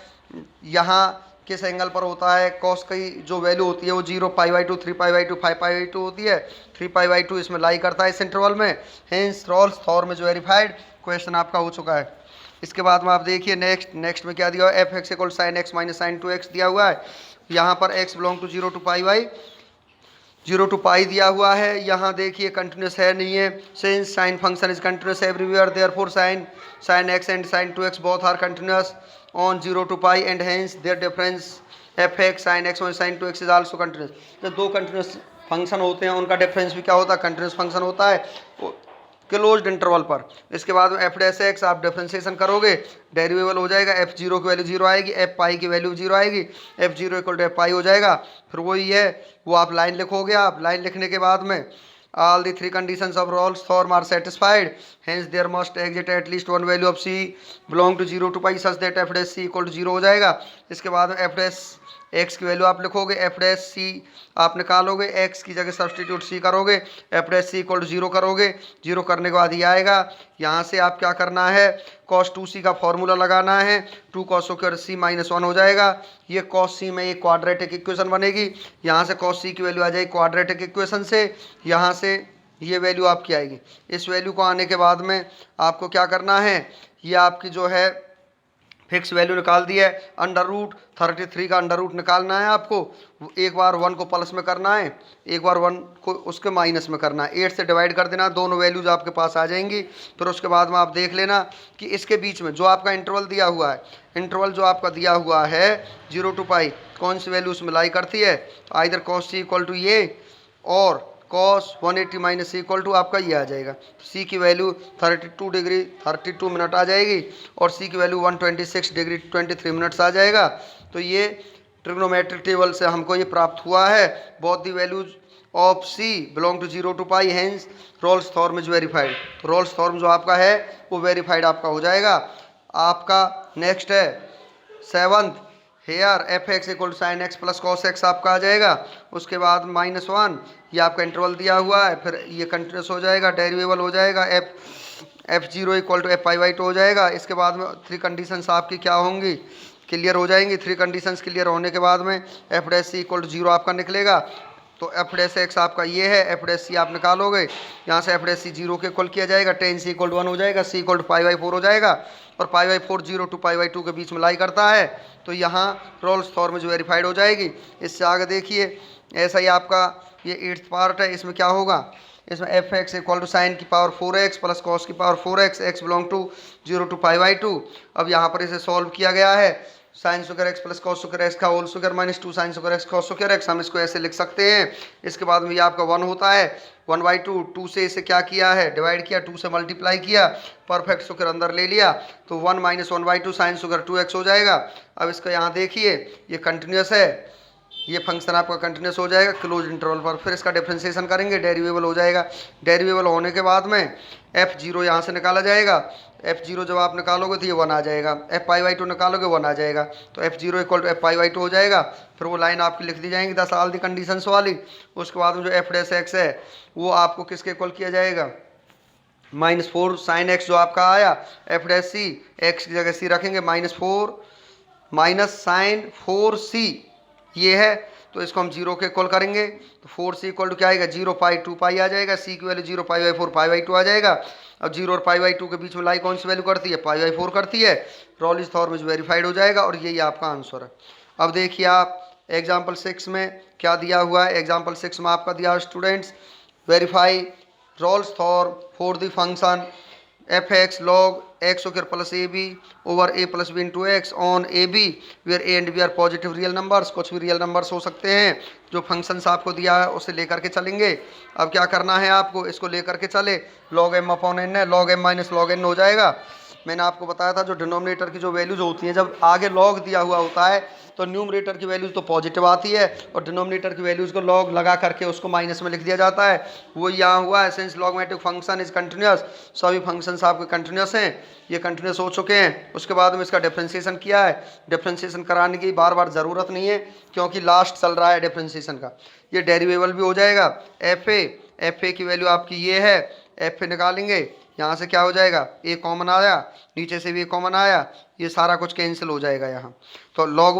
यहाँ किस एंगल पर होता है, कॉस की जो वैल्यू होती है वो zero, pi by to, 3 pi by to, 5 pi by to होती है। 3 पाई बाई टू इसमें लाई करता है इस इंटरवल में, hence Rolle's theorem is verified. Question आपका हो चुका है। इसके बाद में आप देखिए नेक्स्ट में क्या दिया हुआ है, f x equal sine x minus sine two x दिया हुआ है। यहाँ पर x belong to zero to pi by zero to pi दिया हुआ है। यहाँ देखिए कंटिन्यूस है नहीं है, since sine function is continuous everywhere therefore sine x and sine two x both are continuous on zero to pi and hence their difference f x sine x और sine two x is also continuous. जो दो कंटिन्यूस फंक्शन होते हैं उनका डिफरेंस भी क्या होता है, कंटिन्यूस फंक्शन होता है क्लोज्ड इंटरवल पर। इसके बाद में एफ डैश एक्स आप डिफरेंशिएशन करोगे, डेरिवेबल हो जाएगा, एफ जीरो की वैल्यू जीरो आएगी, एफ पाई की वैल्यू जीरो आएगी, f zero equal to f pi हो जाएगा। फिर वही है, वो आप लाइन लिखोगे। आप लाइन लिखने के बाद में all the three conditions of Rolle's form are satisfied, hence there must exist at least one value of c belong to 0 to pi such that f dash c equal to 0 हो जाएगा। इसके बाद में f dash x की वैल्यू आप लिखोगे, f dash c आप निकालोगे, x की जगह सब्सटीट्यूट c करोगे, f dash c equal to 0 करोगे। 0 करने के बाद ये आएगा। यहाँ से आप क्या करना है, cos 2c का फॉर्मूला लगाना है, 2 cos स्क्वायर c माइनस 1 हो जाएगा। ये cos c में एक क्वाड्रेटिक इक्वेशन बनेगी। यहाँ से cos c की वैल्यू आ जाएगी क्वाड्रेटिक इक्वेशन से, यहाँ से ये वैल्यू आपकी आएगी। इस वैल्यू को आने के बाद में आपको क्या करना है, ये आपकी जो है फिक्स वैल्यू निकाल दी है। अंडर रूट 33 का अंडर रूट निकालना है आपको। एक बार 1 को प्लस में करना है, एक बार 1 को उसके माइनस में करना है। 8 से डिवाइड कर देना, दोनों वैल्यूज आपके पास आ जाएंगी। फिर उसके बाद में आप देख लेना कि इसके बीच में जो आपका इंटरवल दिया हुआ है, इंटरवल जो आपका दिया हुआ है 0 टू पाई, कौन सी वैल्यू उसमें लाई करती है, either cos c equal to ये और cos 180 minus c equal to आपका ये आ जाएगा। सी की वैल्यू 32 डिग्री 32 मिनट आ जाएगी और सी की वैल्यू 126 डिग्री 23 मिनट्स आ जाएगा। तो ये ट्रिग्नोमेट्रिक टेबल से हमको ये प्राप्त हुआ है। Both the values of c belong to 0 to pi, hence Rolle's theorem is verified. तो रोल्स फॉर्म जो आपका है वो वेरीफाइड आपका हो जाएगा। आपका नेक्स्ट है 7th, here f x equal sine x plus cos x आपका आ जाएगा। उसके बाद -1, ये आपका इंटरवल दिया हुआ है, फिर ये कंटिन्यूस हो जाएगा, डेरिवेबल हो जाएगा, f zero equal to f pi by two हो जाएगा। इसके बाद में 3 कंडीशंस आपकी क्या होंगी, क्लियर हो जाएंगी। 3 कंडीशंस क्लियर होने के बाद में f dash c equal to 0 आपका निकलेगा। तो एफ डैश एक्स आपका ये है, एफ डैश सी आप निकालोगे, यहाँ से एफ डैश सी 0 के इक्वल किया जाएगा, टेन सी इक्वल टू 1 हो जाएगा, c equal to pi by 4 हो जाएगा और pi by 4 0 to pi by 2 के बीच में लाई करता है। तो यहाँ रोल्स फॉर्म इज वेरीफाइड हो जाएगी। इससे आगे देखिए, ऐसा ही आपका ये 8th पार्ट है। इसमें क्या होगा, इसमें f x equal to sine की पावर 4x प्लस कॉस की power 4x, x belong to 0 to pi by 2। अब यहाँ पर इसे सॉल्व किया गया है, sine square x plus cos square x का whole square minus 2 sine square x cos square x, हम इसको ऐसे लिख सकते हैं। इसके बाद में ये आपका 1 होता है, 1/2, 2 से इसे क्या किया है, डिवाइड किया, 2 से मल्टीप्लाई किया, परफेक्ट स्क्वायर अंदर ले लिया, तो 1 माइनस 1/2 साइन स्क्वायर 2x हो जाएगा। अब इसका यहाँ देखिए, ये कंटिन्यूस है, ये फंक्शन आपका कंटिन्यूस हो जाएगा क्लोज इंटरवल पर। फिर इसका डिफरेंशिएशन करेंगे, डेरिवेबल हो जाएगा। डेरिवेबल होने के बाद में f0 यहाँ से निकाला जाएगा। f0 जब आप निकालोगे तो ये 1 आ जाएगा, f पाई बाई 2 निकालोगे 1 आ जाएगा, तो f0 equal to f pi by 2 हो जाएगा। फिर वो लाइन आपकी लिख दी जाएंगी 10 ऑल दी कंडीशंस वाली। उसके बाद में जो f डैश एक्स है वो आपको किसके इक्वल किया जाएगा, -4 साइन एक्स जो आपका आया, f डैश सी एक्स की जगह सी रखेंगे, -4 माइनस साइन 4c ये है, तो इसको हम 0 के इक्वल करेंगे, तो 4c इक्वल टू क्या आएगा, 0 पाई 2 पाई आ जाएगा, c की value 0 pi by 4 pi by 2 आ जाएगा। अब 0 और पाई बाई 2 के बीच में लाई कौन सी वैल्यू करती है, पाई बाई 4 करती है। रोल्स फॉर्म इज वेरीफाइड हो जाएगा और यही आपका आंसर है। अब देखिए आप एग्जाम्पल 6 में क्या दिया हुआ है। एग्जाम्पल 6 में आपका दिया students, verify Rolle's theorem for the function f x log x square plus a b over a plus b into x on a b where a and b are positive real numbers. कुछ भी रियल नंबर्स हो सकते हैं। जो फंक्शंस आपको दिया है उसे लेकर के चलेंगे। अब क्या करना है आपको, इसको लेकर के चले, लॉग एम अपॉन एन है, log m minus log n हो जाएगा। मैंने आपको बताया था जो डिनोमिनेटर की जो वैल्यूज होती हैं, जब आगे लॉग दिया हुआ होता है तो न्यूमरेटर की वैल्यूज तो पॉजिटिव आती है और डिनोमिनेटर की वैल्यूज को लॉग लगा करके उसको माइनस में लिख दिया जाता है। वो यहाँ हुआ है। सिंस लॉगमेटिक फंक्शन इज कंटिन्यूस, सभी फंक्शंस आपके कंटिन्यूस हैं, ये कंटिन्यूस हो चुके हैं। उसके बाद में इसका डिफ्रेंशिएशन किया है। डिफ्रेंशिएशन कराने की बार बार ज़रूरत नहीं है क्योंकि लास्ट चल रहा है डिफ्रेंशिएशन का। ये डेरिवेबल भी हो जाएगा। एफ ए की वैल्यू आपकी ये है, एफ ए निकालेंगे, यहाँ से क्या हो जाएगा, ए कॉमन आया, नीचे से भी ए कॉमन आया, ये सारा कुछ कैंसिल हो जाएगा यहाँ। तो log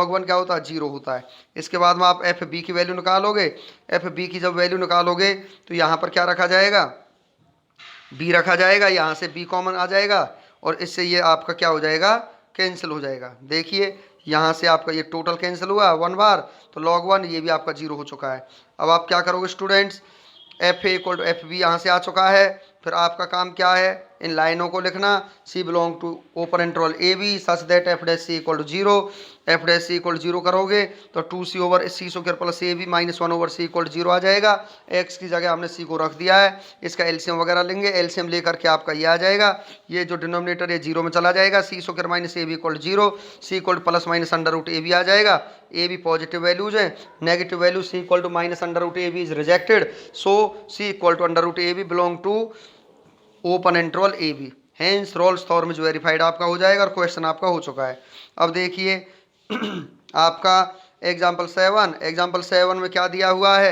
1 क्या होता है, 0 होता है। इसके बाद में आप एफ बी की वैल्यू निकालोगे। एफ बी की जब वैल्यू निकालोगे तो यहाँ पर क्या रखा जाएगा, बी रखा जाएगा, यहाँ से बी कॉमन आ जाएगा और इससे ये आपका क्या हो जाएगा, कैंसिल हो जाएगा। देखिए यहाँ से आपका ये टोटल कैंसिल हुआ 1 बार, तो log 1 ये भी आपका 0 हो चुका है। अब आप क्या करोगे students, f a equal to f b यहाँ से आ चुका है। फिर आपका काम क्या है, इन लाइनों को लिखना, c belong to open interval a b such that f dash c equal to 0। F dash c equal to 0 करोगे तो 2c over c square plus a b minus 1 over c equal to 0 आ जाएगा। एक्स की जगह हमने सी को रख दिया है। इसका एलसीएम वगैरह लेंगे, एलसीएम लेकर के आपका ये आ जाएगा, ये जो डिनोमिनेटर ये 0 में चला जाएगा। C square minus a b equal to 0, c equal to plus minus under root a b आ जाएगा। ए बी पॉजिटिव वैल्यूज है, negative value c equal to minus under root a b is rejected, so c equal to under root a b belong to open interval a b. Hence Rolle's theorem is verified आपका हो जाएगा और क्वेश्चन आपका हो चुका है। अब देखिए आपका एग्जाम्पल 7 में क्या दिया हुआ है,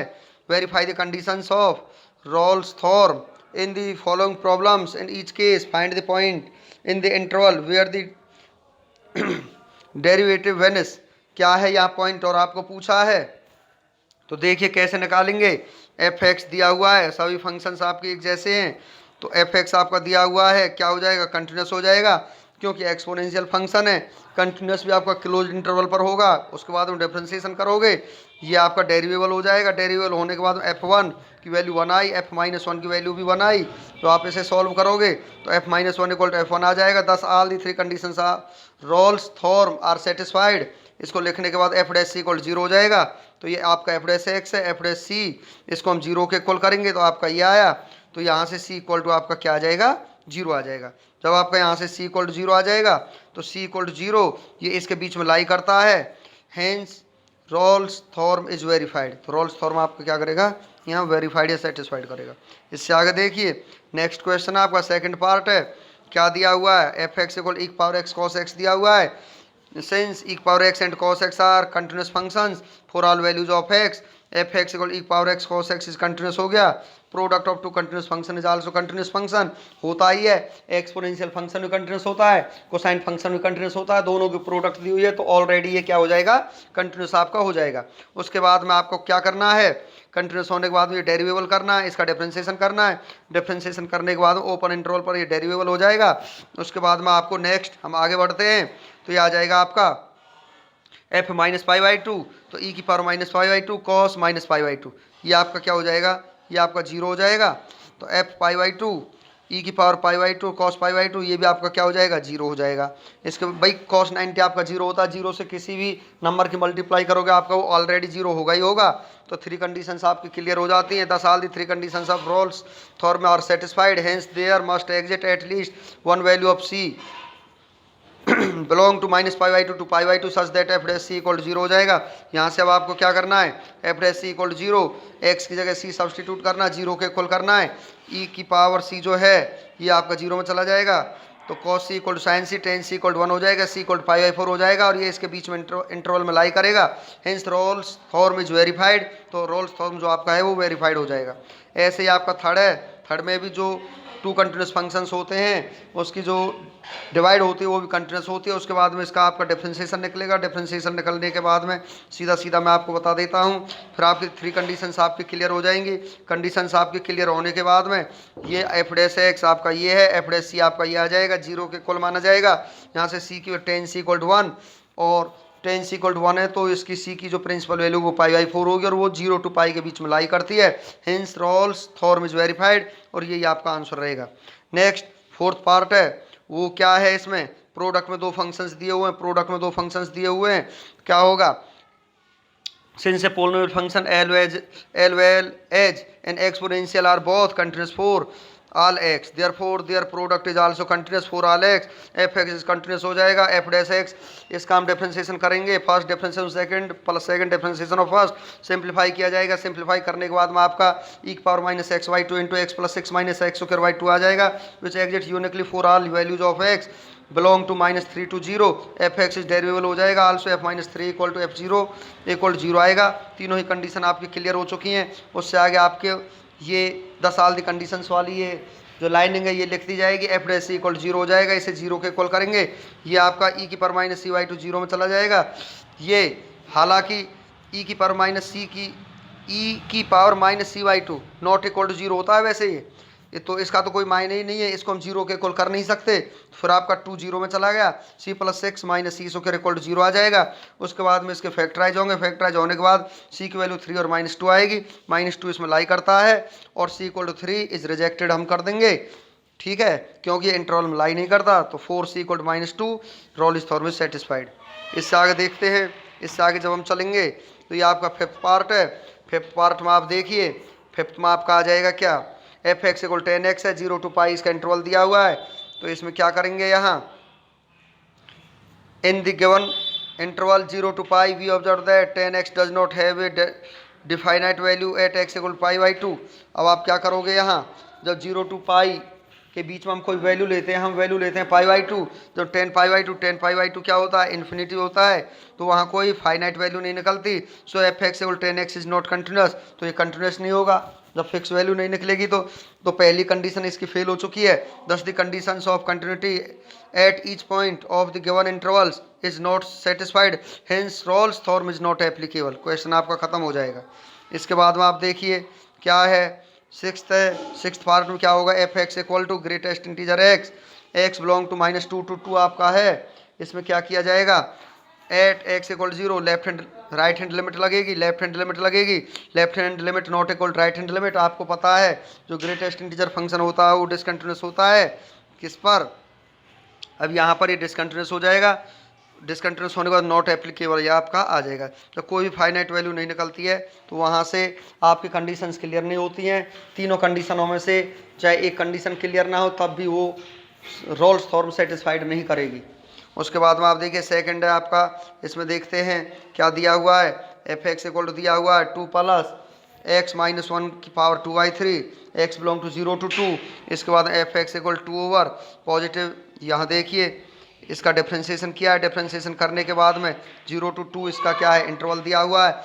verify the conditions of Rolle's theorem in the following problems, in each case find the point in the interval where the derivative vanishes. क्या है यहाँ पॉइंट और आपको पूछा है, तो देखिए कैसे निकालेंगे। एफ एक्स दिया हुआ है, सभी फंक्शंस आपके एक जैसे हैं, तो एफ एक्स आपका दिया हुआ है, क्या हो जाएगा, कंटिन्यूस हो जाएगा क्योंकि एक्सपोनेंशियल फंक्शन है। कंटिन्यूस भी आपका क्लोज इंटरवल पर होगा। उसके बाद में डिफरेंशिएशन करोगे, ये आपका डेरिवेबल हो जाएगा। डेरिवेबल होने के बाद एफ वन की वैल्यू 1 आई, एफ माइनस 1 की वैल्यू भी 1 आई। तो आप इसे सॉल्व करोगे तो f minus 1 equal to f 1 आ जाएगा। Thus all the 3 conditions are Rolle's theorem are satisfied. इसको लिखने के बाद एफ डैश सी इक्वल 0 हो जाएगा। तो ये आपका एफ डैश एक्स है, एफ डैश सी, इसको हम 0 के इक्वल करेंगे तो आपका ये आया। तो यहाँ से c इक्वल टू आपका क्या आ जाएगा, 0 आ जाएगा। जब आपका यहाँ से c इक्वल टू 0 आ जाएगा तो c इक्वल टू 0 ये इसके बीच में लाई करता है। Hence Rolle's theorem is verified. तो रोल्स थॉरम आपका क्या करेगा, यहाँ वेरीफाइड या सेटिस्फाइड करेगा। इससे आगे देखिए नेक्स्ट क्वेश्चन आपका सेकंड पार्ट है। क्या दिया हुआ है, f x equal e power x cos x दिया हुआ है। Since e power x and cos x are continuous functions for all values of x, f x equal e power x cos x is continuous हो गया। Product of two continuous function is also continuous function, होता ही है। एक्सपोनेंशियल फंक्शन भी कंटिन्यूस होता है, कोसाइन फंक्शन भी कंटिन्यूस होता है, दोनों की प्रोडक्ट दी हुई है तो ऑलरेडी ये क्या हो जाएगा, कंटिन्यूस आपका हो जाएगा। उसके बाद में आपको क्या करना है, कंटिन्यूस होने के बाद में ये डेरिवेबल करना है, इसका डिफरेंशिएशन करना है। डिफरेंशिएशन करने के बाद ओपन इंटरवल पर ये डेरिवेबल हो जाएगा। उसके बाद में आपको नेक्स्ट हम आगे बढ़ते हैं तो ये आ जाएगा आपका F minus pi by to, तो ई की power minus pi by to cos minus pi by two, ये आपका क्या हो जाएगा, ये आपका 0 हो जाएगा। तो एफ पाई बाई टू ई की power pi by to cos pi by two, ये भी आपका क्या हो जाएगा, 0 हो जाएगा। इसके भाई कॉस 90 आपका 0 होता है, 0 से किसी भी नंबर की मल्टीप्लाई करोगे आपका वो ऑलरेडी 0 होगा ही होगा। तो 3 कंडीशंस आपकी क्लियर हो जाती हैं। Thus all the 3 conditions of Rolle's theorem are satisfied, hence there must exit at least one value of c belong to minus pi by two to pi by two such that f dash c equal 0 हो जाएगा। यहाँ से अब आपको क्या करना है, F dash c equal 0, x की जगह सी सब्सटीट्यूट करना, 0 के इक्वल करना है। ई की पावर सी जो है ये आपका 0 में चला जाएगा। तो cos c equal to sine c, tan c equal 1 हो जाएगा, सी इक्वल पाई बाई 4 हो जाएगा और ये इसके बीच में इंटरवल में लाई करेगा। Hence Rolle's theorem is verified, तो रोल्स थॉरम जो आपका है वो वेरीफाइड हो जाएगा। ऐसे ही आपका थर्ड है, थर्ड में भी जो 2 कंटिन्यूस फंक्शंस होते हैं उसकी जो डिवाइड होती है वो भी कंटिन्यूस होती है। उसके बाद में इसका आपका डिफरेंशिएशन निकलेगा। डिफरेंशिएशन निकलने के बाद में सीधा मैं आपको बता देता हूँ। फिर आपकी 3 कंडीशंस आपकी क्लियर हो जाएंगी। कंडीशंस आपकी क्लियर होने के बाद में ये एफ डैश एक्स आपका ये है, एफ डैश सी आपका ये आ जाएगा, 0 के इक्वल माना जाएगा। यहाँ से सी की टेन सी इक्वल टू 1 और टेन सी इक्वल टू 1 है तो इसकी सी की जो प्रिंसिपल वैल्यू वो पाई बाई 4 होगी और वो 0 टू पाई के बीच में लाई करती है। Hence Rolle's theorem is verified और यही आपका आंसर रहेगा। नेक्स्ट फोर्थ पार्ट है वो क्या है, इसमें प्रोडक्ट में दो फंक्शंस दिए हुए हैं, प्रोडक्ट में दो फंक्शंस दिए हुए हैं, क्या होगा, since a polynomial function L, and exponential are both continuous for all x, therefore their product is also continuous for all x, fx is continuous हो जाएगा, f dash x, इसका हम डिफरेंशिएशन करेंगे, first differentiation second plus second differentiation of first, simplify किया जाएगा, सिंप्लीफाई करने के बाद में आपका e की power minus x y two into x plus six minus x square y two आ जाएगा, which exit uniquely for all values of x belong to -3 to 0, f x is derivable हो जाएगा, also f minus three equal to f zero equal to zero आएगा। तीनों ही कंडीशन आपकी क्लियर हो चुकी हैं। उससे आगे आपके ये 10 साल की कंडीशंस वाली ये जो लाइनिंग है ये लिख दी जाएगी, f dash equal to zero हो जाएगा, इसे जीरो के इक्वल करेंगे, ये आपका ई की power minus c y to zero में चला जाएगा। ये हालांकि ई की पावर माइनस सी की ई की power minus c y to not equal to zero होता है वैसे ये तो इसका तो कोई मायने ही नहीं है, इसको हम जीरो के इक्वल कर नहीं सकते, फिर आपका टू जीरो में चला गया, c plus six minus c square equal to zero आ जाएगा। उसके बाद में इसके फैक्टराइज होंगे, फैक्टराइज होने के बाद सी की वैल्यू 3 और -2 आएगी, -2 इसमें लाई करता है और सी इक्वल टू 3 इज रिजेक्टेड हम कर देंगे, ठीक है, क्योंकि इंटरवल में लाई नहीं करता, तो 4c equal to -2 Rolle is theorem is satisfied. इससे आगे देखते हैं, इससे आगे जब हम चलेंगे तो ये आपका फिफ्थ पार्ट है। फिफ्थ पार्ट में आप देखिए, फिफ्थ में आपका आ जाएगा क्या, एफ एक्स इक्वल 10x है, 0 to पाई इसका इंटरवल दिया हुआ है, तो इसमें क्या करेंगे, यहाँ in the given interval 0 to pi we observe that 10x does not have a definite value at x equal pi by two. अब आप क्या करोगे, यहाँ जब 0 to पाई के बीच में हम कोई वैल्यू लेते हैं, हम वैल्यू लेते हैं पाई बाई टू, तो 10 पाई बाई टू क्या होता है, इन्फिनिटी होता है, तो वहाँ कोई फाइनाइट वैल्यू नहीं निकलती, so f x equal 10x is not continuous, तो ये कंटिन्यूस नहीं होगा जब फिक्स वैल्यू नहीं निकलेगी। तो पहली कंडीशन इसकी फेल हो चुकी है। Thus the conditions of continuity at each point of the given intervals is not satisfied, hence Rolle's theorem is not applicable. Question आपका खत्म हो जाएगा। इसके बाद में आप देखिए क्या है, सिक्स्थ है, सिक्स्थ पार्ट में क्या होगा, f x equal to greatest integer x, x belong to -2 to 2 आपका है, इसमें क्या किया जाएगा, at x equal zero left hand right hand limit लगेगी, लेफ्ट हैंड लिमिट लगेगी, left hand limit not equal right hand limit. आपको पता है जो ग्रेटेस्ट इंटीजर फंक्शन होता है वो डिसकंटिन्यूस होता है किस पर, अब यहाँ पर ये डिसकंटिन्यूस हो जाएगा, डिसकंटिन्यूस होने के बाद नॉट एप्लीकेबल ये आपका आ जाएगा। तो कोई भी फाइनाइट वैल्यू नहीं निकलती है तो वहाँ से आपकी कंडीशंस क्लियर नहीं होती हैं। तीनों कंडीशनों में से चाहे एक कंडीशन क्लियर ना हो तब भी वो रोल्स थॉर्म सेटिस्फाइड नहीं करेगी। उसके बाद में आप देखिए सेकंड है आपका, इसमें देखते हैं क्या दिया हुआ है, एफ एक्स इक्वल टू दिया हुआ है 2 प्लस एक्स माइनस 1 की power 2/3, x belong to 0 to 2। इसके बाद f x equal 2 over positive, यहाँ देखिए इसका डिफ्रेंशिएशन किया है, डिफ्रेंशिएशन करने के बाद में 0 to 2 इसका क्या है इंटरवल दिया हुआ है,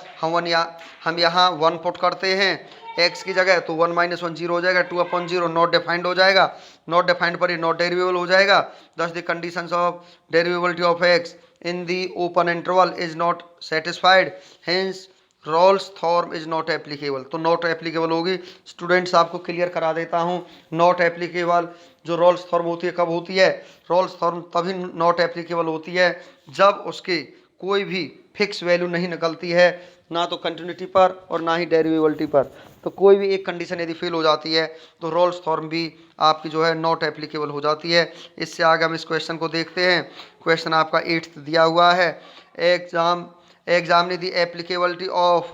हम यहाँ 1 पुट करते हैं x की जगह, तो 1 - 1 0 हो जाएगा, 2/0 नॉट डिफाइंड हो जाएगा, नॉट डिफाइंड पर ये नॉट डेरिवेबल हो जाएगा। Thus the conditions of derivability of x in the open interval is not satisfied, hence Rolle's theorem is not applicable. तो नॉट एप्लीकेबल होगी। स्टूडेंट्स आपको क्लियर करा देता हूँ, नॉट एप्लीकेबल जो रोल्स थॉर्म होती है कब होती है, रोल्स थॉर्म तभी नॉट एप्लीकेबल होती है जब उसकी कोई भी फिक्स वैल्यू नहीं निकलती है, ना तो कंटिन्यूटी पर और ना ही डेरिवेबिलिटी पर। तो कोई भी एक कंडीशन यदि फेल हो जाती है तो रोल्स थॉर्म भी आपकी जो है नॉट एप्लीकेबल हो जाती है। इससे आगे हम इस क्वेश्चन को देखते हैं। क्वेश्चन आपका 8th दिया हुआ है, examine the applicability of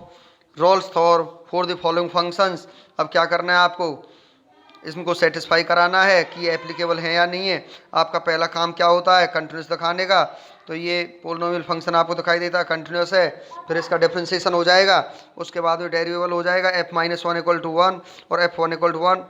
Rolle's theorem for the following functions. अब क्या करना है आपको, इसको सेटिस्फाई कराना है कि एप्लीकेबल है या नहीं है। आपका पहला काम क्या होता है, कंटिन्यूस दिखाने का। तो ये पोलिनोमियल फंक्शन आपको दिखाई देता है कंटिन्यूस है, फिर इसका डिफरेंशिएशन हो जाएगा, उसके बाद में डेरिवेबल हो जाएगा f - 1 = 1 और f1 = 1।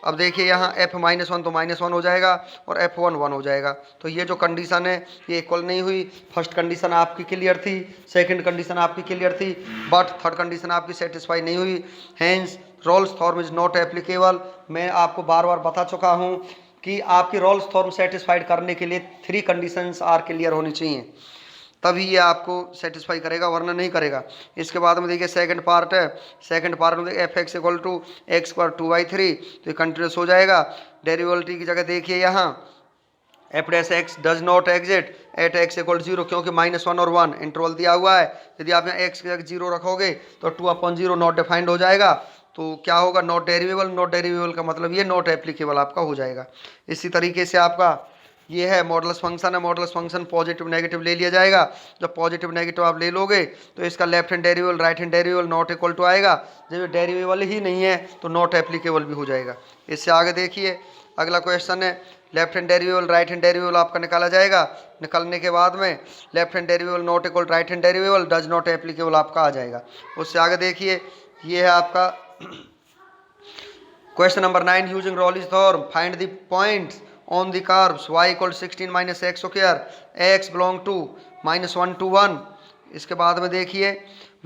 अब देखिए यहाँ f - 1 तो -1 हो जाएगा और f1 1 हो जाएगा। तो ये जो कंडीशन है ये इक्वल नहीं हुई। फर्स्ट कंडीशन आपकी क्लियर थी, सेकंड कंडीशन आपकी क्लियर थी, बट थर्ड कंडीशन आपकी सेटिस्फाई नहीं हुई, hence Rolle's theorem is not applicable. मैं आपको बार बार बता चुका हूँ कि आपकी रोल्स थॉर्म सेटिस्फाइड करने के लिए 3 कंडीशंस आर क्लियर होनी चाहिए, तभी ये आपको सेटिस्फाई करेगा, वरना नहीं करेगा। इसके बाद में देखिए सेकंड पार्ट है, सेकंड पार्ट में देखिए f x equal to x पर 2/3, तो ये कंटिन्यूस हो जाएगा। डेरिवेबिलिटी की जगह देखिए यहाँ f dash x does not exist at x equal 0, क्योंकि -1 और 1 इंटरवल दिया हुआ है। यदि आप यहाँ एक्स की जगह 0 रखोगे तो 2/0 नॉट डिफाइंड हो जाएगा, तो क्या होगा, नॉट डेरिवेबल। नॉट डेरिवेबल का मतलब ये नॉट एप्लीकेबल आपका हो जाएगा। इसी तरीके से आपका ये है मॉडुलस फंक्शन है। मॉडुलस फंक्शन पॉजिटिव नेगेटिव ले लिया जाएगा। जब पॉजिटिव नेगेटिव आप ले लोगे तो इसका left hand derivable right hand derivable not equal to आएगा। जब डेरिवेबल ही नहीं है तो नॉट एप्लीकेबल भी हो जाएगा। इससे आगे देखिए अगला क्वेश्चन है, left hand derivable right hand derivable आपका निकाला जाएगा। निकालने के बाद में left hand derivable not equal right hand derivable does not applicable आपका आ जाएगा। उससे आगे देखिए ये है आपका question number 9, using Rolle's theorem find the points on the curves y equal 16 minus x square x belong to -1 to 1। इसके बाद में देखिए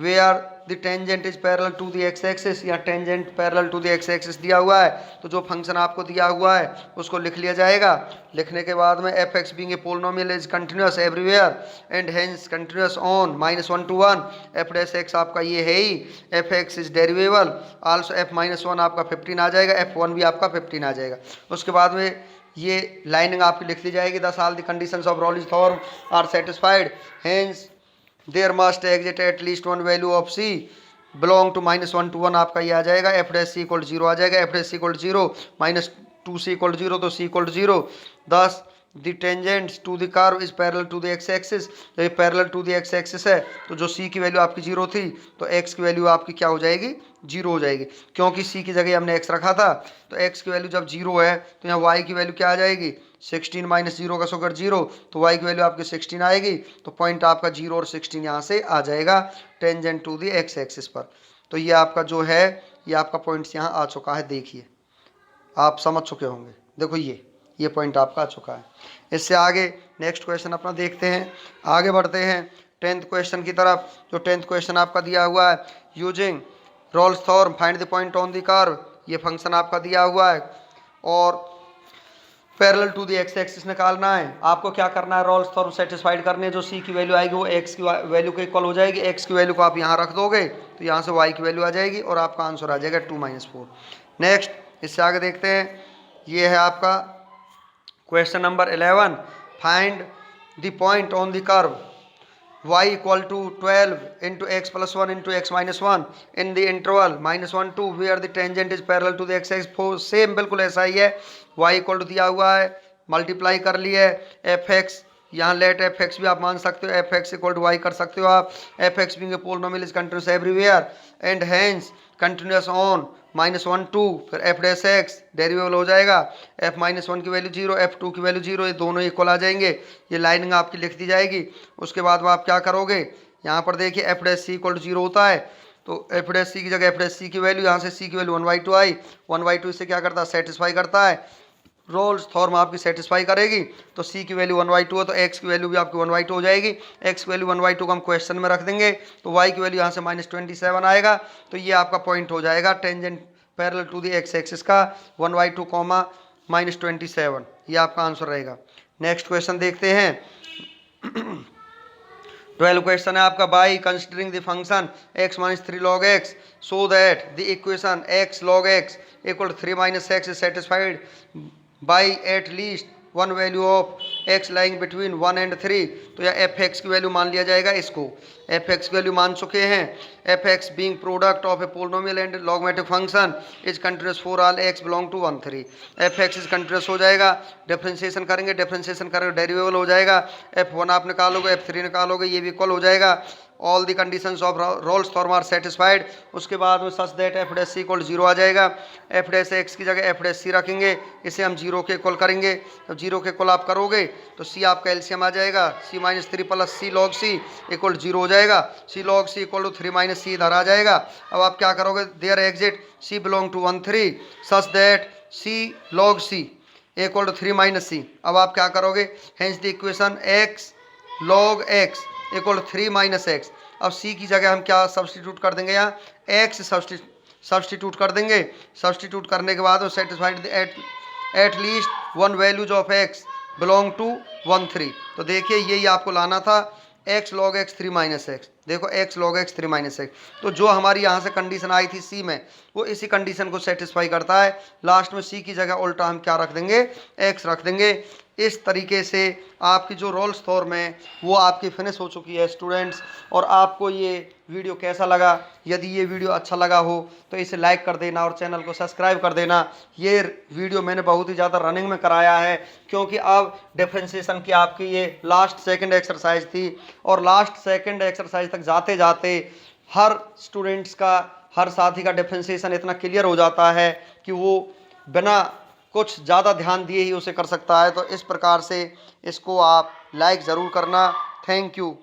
where the tangent is parallel to the x axis, या tangent parallel to the x axis दिया हुआ है तो जो फंक्शन आपको दिया हुआ है उसको लिख लिया जाएगा। लिखने के बाद में f(x) being a polynomial is continuous everywhere and hence continuous on -1 to 1। f(x) आपका ये है ही, f(x) is derivable also f-1 आपका 15 आ जाएगा, f(1) भी आपका 15 आ जाएगा। उसके बाद में ये लाइनिंग आपकी लिख ली जाएगी, thus all the conditions of Rolle's theorem are satisfied hence there must exit at least one value of c belong to -1 to 1 आपका ये आ जाएगा। एफ डैश सी इक्वल 0 आ जाएगा। F dash c equal 0 -2c equal 0 तो c equal 0। Thus the tangents to the curve is parallel to the x axis. तो ये parallel to the x axis है तो जो c की वैल्यू आपकी 0 थी तो x की वैल्यू आपकी क्या हो जाएगी, 0 हो जाएगी। क्योंकि c की जगह हमने x रखा था तो x की वैल्यू जब 0 है तो यहाँ y की वैल्यू क्या आ जाएगी, 16 - 0 का स्क्वायर 0 तो y की वैल्यू आपकी 16 आएगी। तो पॉइंट आपका 0 और 16 यहाँ से आ जाएगा tangent to the x axis पर। तो ये आपका जो है ये आपका पॉइंट्स यहाँ आ चुका है। देखिए आप समझ चुके होंगे, देखो ये पॉइंट आपका आ चुका है। इससे आगे नेक्स्ट क्वेश्चन अपना देखते हैं, आगे बढ़ते हैं 10th क्वेश्चन की तरफ। जो 10th क्वेश्चन आपका दिया हुआ है, using Rolle's theorem find the point on the curve. ये फंक्शन आपका दिया हुआ है और parallel to the x axis निकालना है। आपको क्या करना है, रॉल्स थ्योरम सेटिस्फाइड करने। जो सी की वैल्यू आएगी वो एक्स की वैल्यू के इक्वल हो जाएगी। एक्स की वैल्यू को आप यहाँ रख दोगे तो यहाँ से वाई की वैल्यू आ जाएगी और आपका आंसर आ जाएगा 2 - 4। नेक्स्ट इससे आगे देखते हैं, ये है आपका question number 11, find the point on the curve y equal to 12 into x plus 1 into x minus 1 in the interval -1 to where the tangent is parallel to the x axis। Same बिल्कुल ऐसा ही है, y equal to दिया हुआ है, मल्टीप्लाई कर लिए fx, यहाँ लेट fx भी आप मान सकते हो, fx इक्वल टू y कर सकते हो आप। fx being a polynomial is continuous everywhere and hence continuous on -1 to फिर f डैश x डेरिवेबल हो जाएगा। f -1 की वैल्यू 0, f2 की वैल्यू 0, ये दोनों इक्वल आ जाएंगे। ये लाइनिंग आपकी लिख दी जाएगी। उसके बाद में आप क्या करोगे, यहाँ पर देखिए f dash c equal to 0 होता है तो f डैश c की जगह f डैश c की वैल्यू, यहाँ से c की वैल्यू 1/2 आई। 1/2 इससे क्या करता है, सेटिस्फाई करता है। रोल्स थ्योरम आपकी सेटिस्फाई करेगी तो c की वैल्यू 1/2 है तो x की वैल्यू भी आपकी 1/2 हो जाएगी। x की वैल्यू 1/2 को हम क्वेश्चन में रख देंगे तो y की वैल्यू यहाँ से -27 आएगा। तो ये आपका पॉइंट हो जाएगा tangent parallel to the x axis का 1/2, -27, ये आपका आंसर रहेगा। नेक्स्ट क्वेश्चन देखते हैं 12 क्वेश्चन है आपका, by considering the function x - 3 log x so that the equation x log x equal 3 - x is satisfied by eight least one value of x lying between 1 and 3। तो यह f(x) की वैल्यू मान लिया जाएगा। इसको f(x) की वैल्यू मान चुके हैं। f(x) being product of a polynomial and logarithmic function is continuous for all x belong to 1 3। f(x) is continuous हो जाएगा। डिफरेंशिएशन करेंगे, डिफरेंशिएशन करेंगे डेरिवेबल हो जाएगा। f1 आप निकालोगे, f3 निकालोगे, ये भी इक्वल हो जाएगा। All the conditions of Rolle's theorem are satisfied. उसके बाद में such that f dash c equal 0 आ जाएगा। f डैश x की जगह f डैश c रखेंगे, इसे हम 0 के इक्वल करेंगे। जब 0 के इक्वल आप करोगे तो c आपका एलसीएम आ जाएगा, c - 3 + c log c equal 0 हो जाएगा। c log c equal to 3 - c इधर आ जाएगा। अब आप क्या करोगे, there exist c belong to 1 3 such that c log c equal to 3 - c। अब आप क्या करोगे, hence the equation x log x equal 3 - x। अब c की जगह हम क्या सब्सटीट्यूट कर देंगे, यहाँ x सब्सटीट्यूट कर देंगे। सब्सटीट्यूट करने के बाद satisfied at least one values of x belong to 1 3। तो देखिए यही आपको लाना था, x log x 3 - x। देखो x log x 3 - x, तो जो हमारी यहाँ से कंडीशन आई थी c में वो इसी कंडीशन को सेटिस्फाई करता है। लास्ट में c की जगह उल्टा हम क्या रख देंगे, x रख देंगे। इस तरीके से आपकी जो रोल्स थॉर्म है वो आपकी फिनिश हो चुकी है स्टूडेंट्स। और आपको ये वीडियो कैसा लगा? यदि ये वीडियो अच्छा लगा हो तो इसे लाइक कर देना और चैनल को सब्सक्राइब कर देना। ये वीडियो मैंने बहुत ही ज़्यादा रनिंग में कराया है, क्योंकि अब डिफ्रेंशिएशन की आपकी ये लास्ट सेकंड एक्सरसाइज थी, और लास्ट सेकंड एक्सरसाइज तक जाते जाते हर स्टूडेंट्स का, हर साथी का डिफ्रेंशिएशन इतना क्लियर हो जाता है कि वो बिना कुछ ज़्यादा ध्यान दिए ही उसे कर सकता है। तो इस प्रकार से इसको आप लाइक ज़रूर करना। Thank you.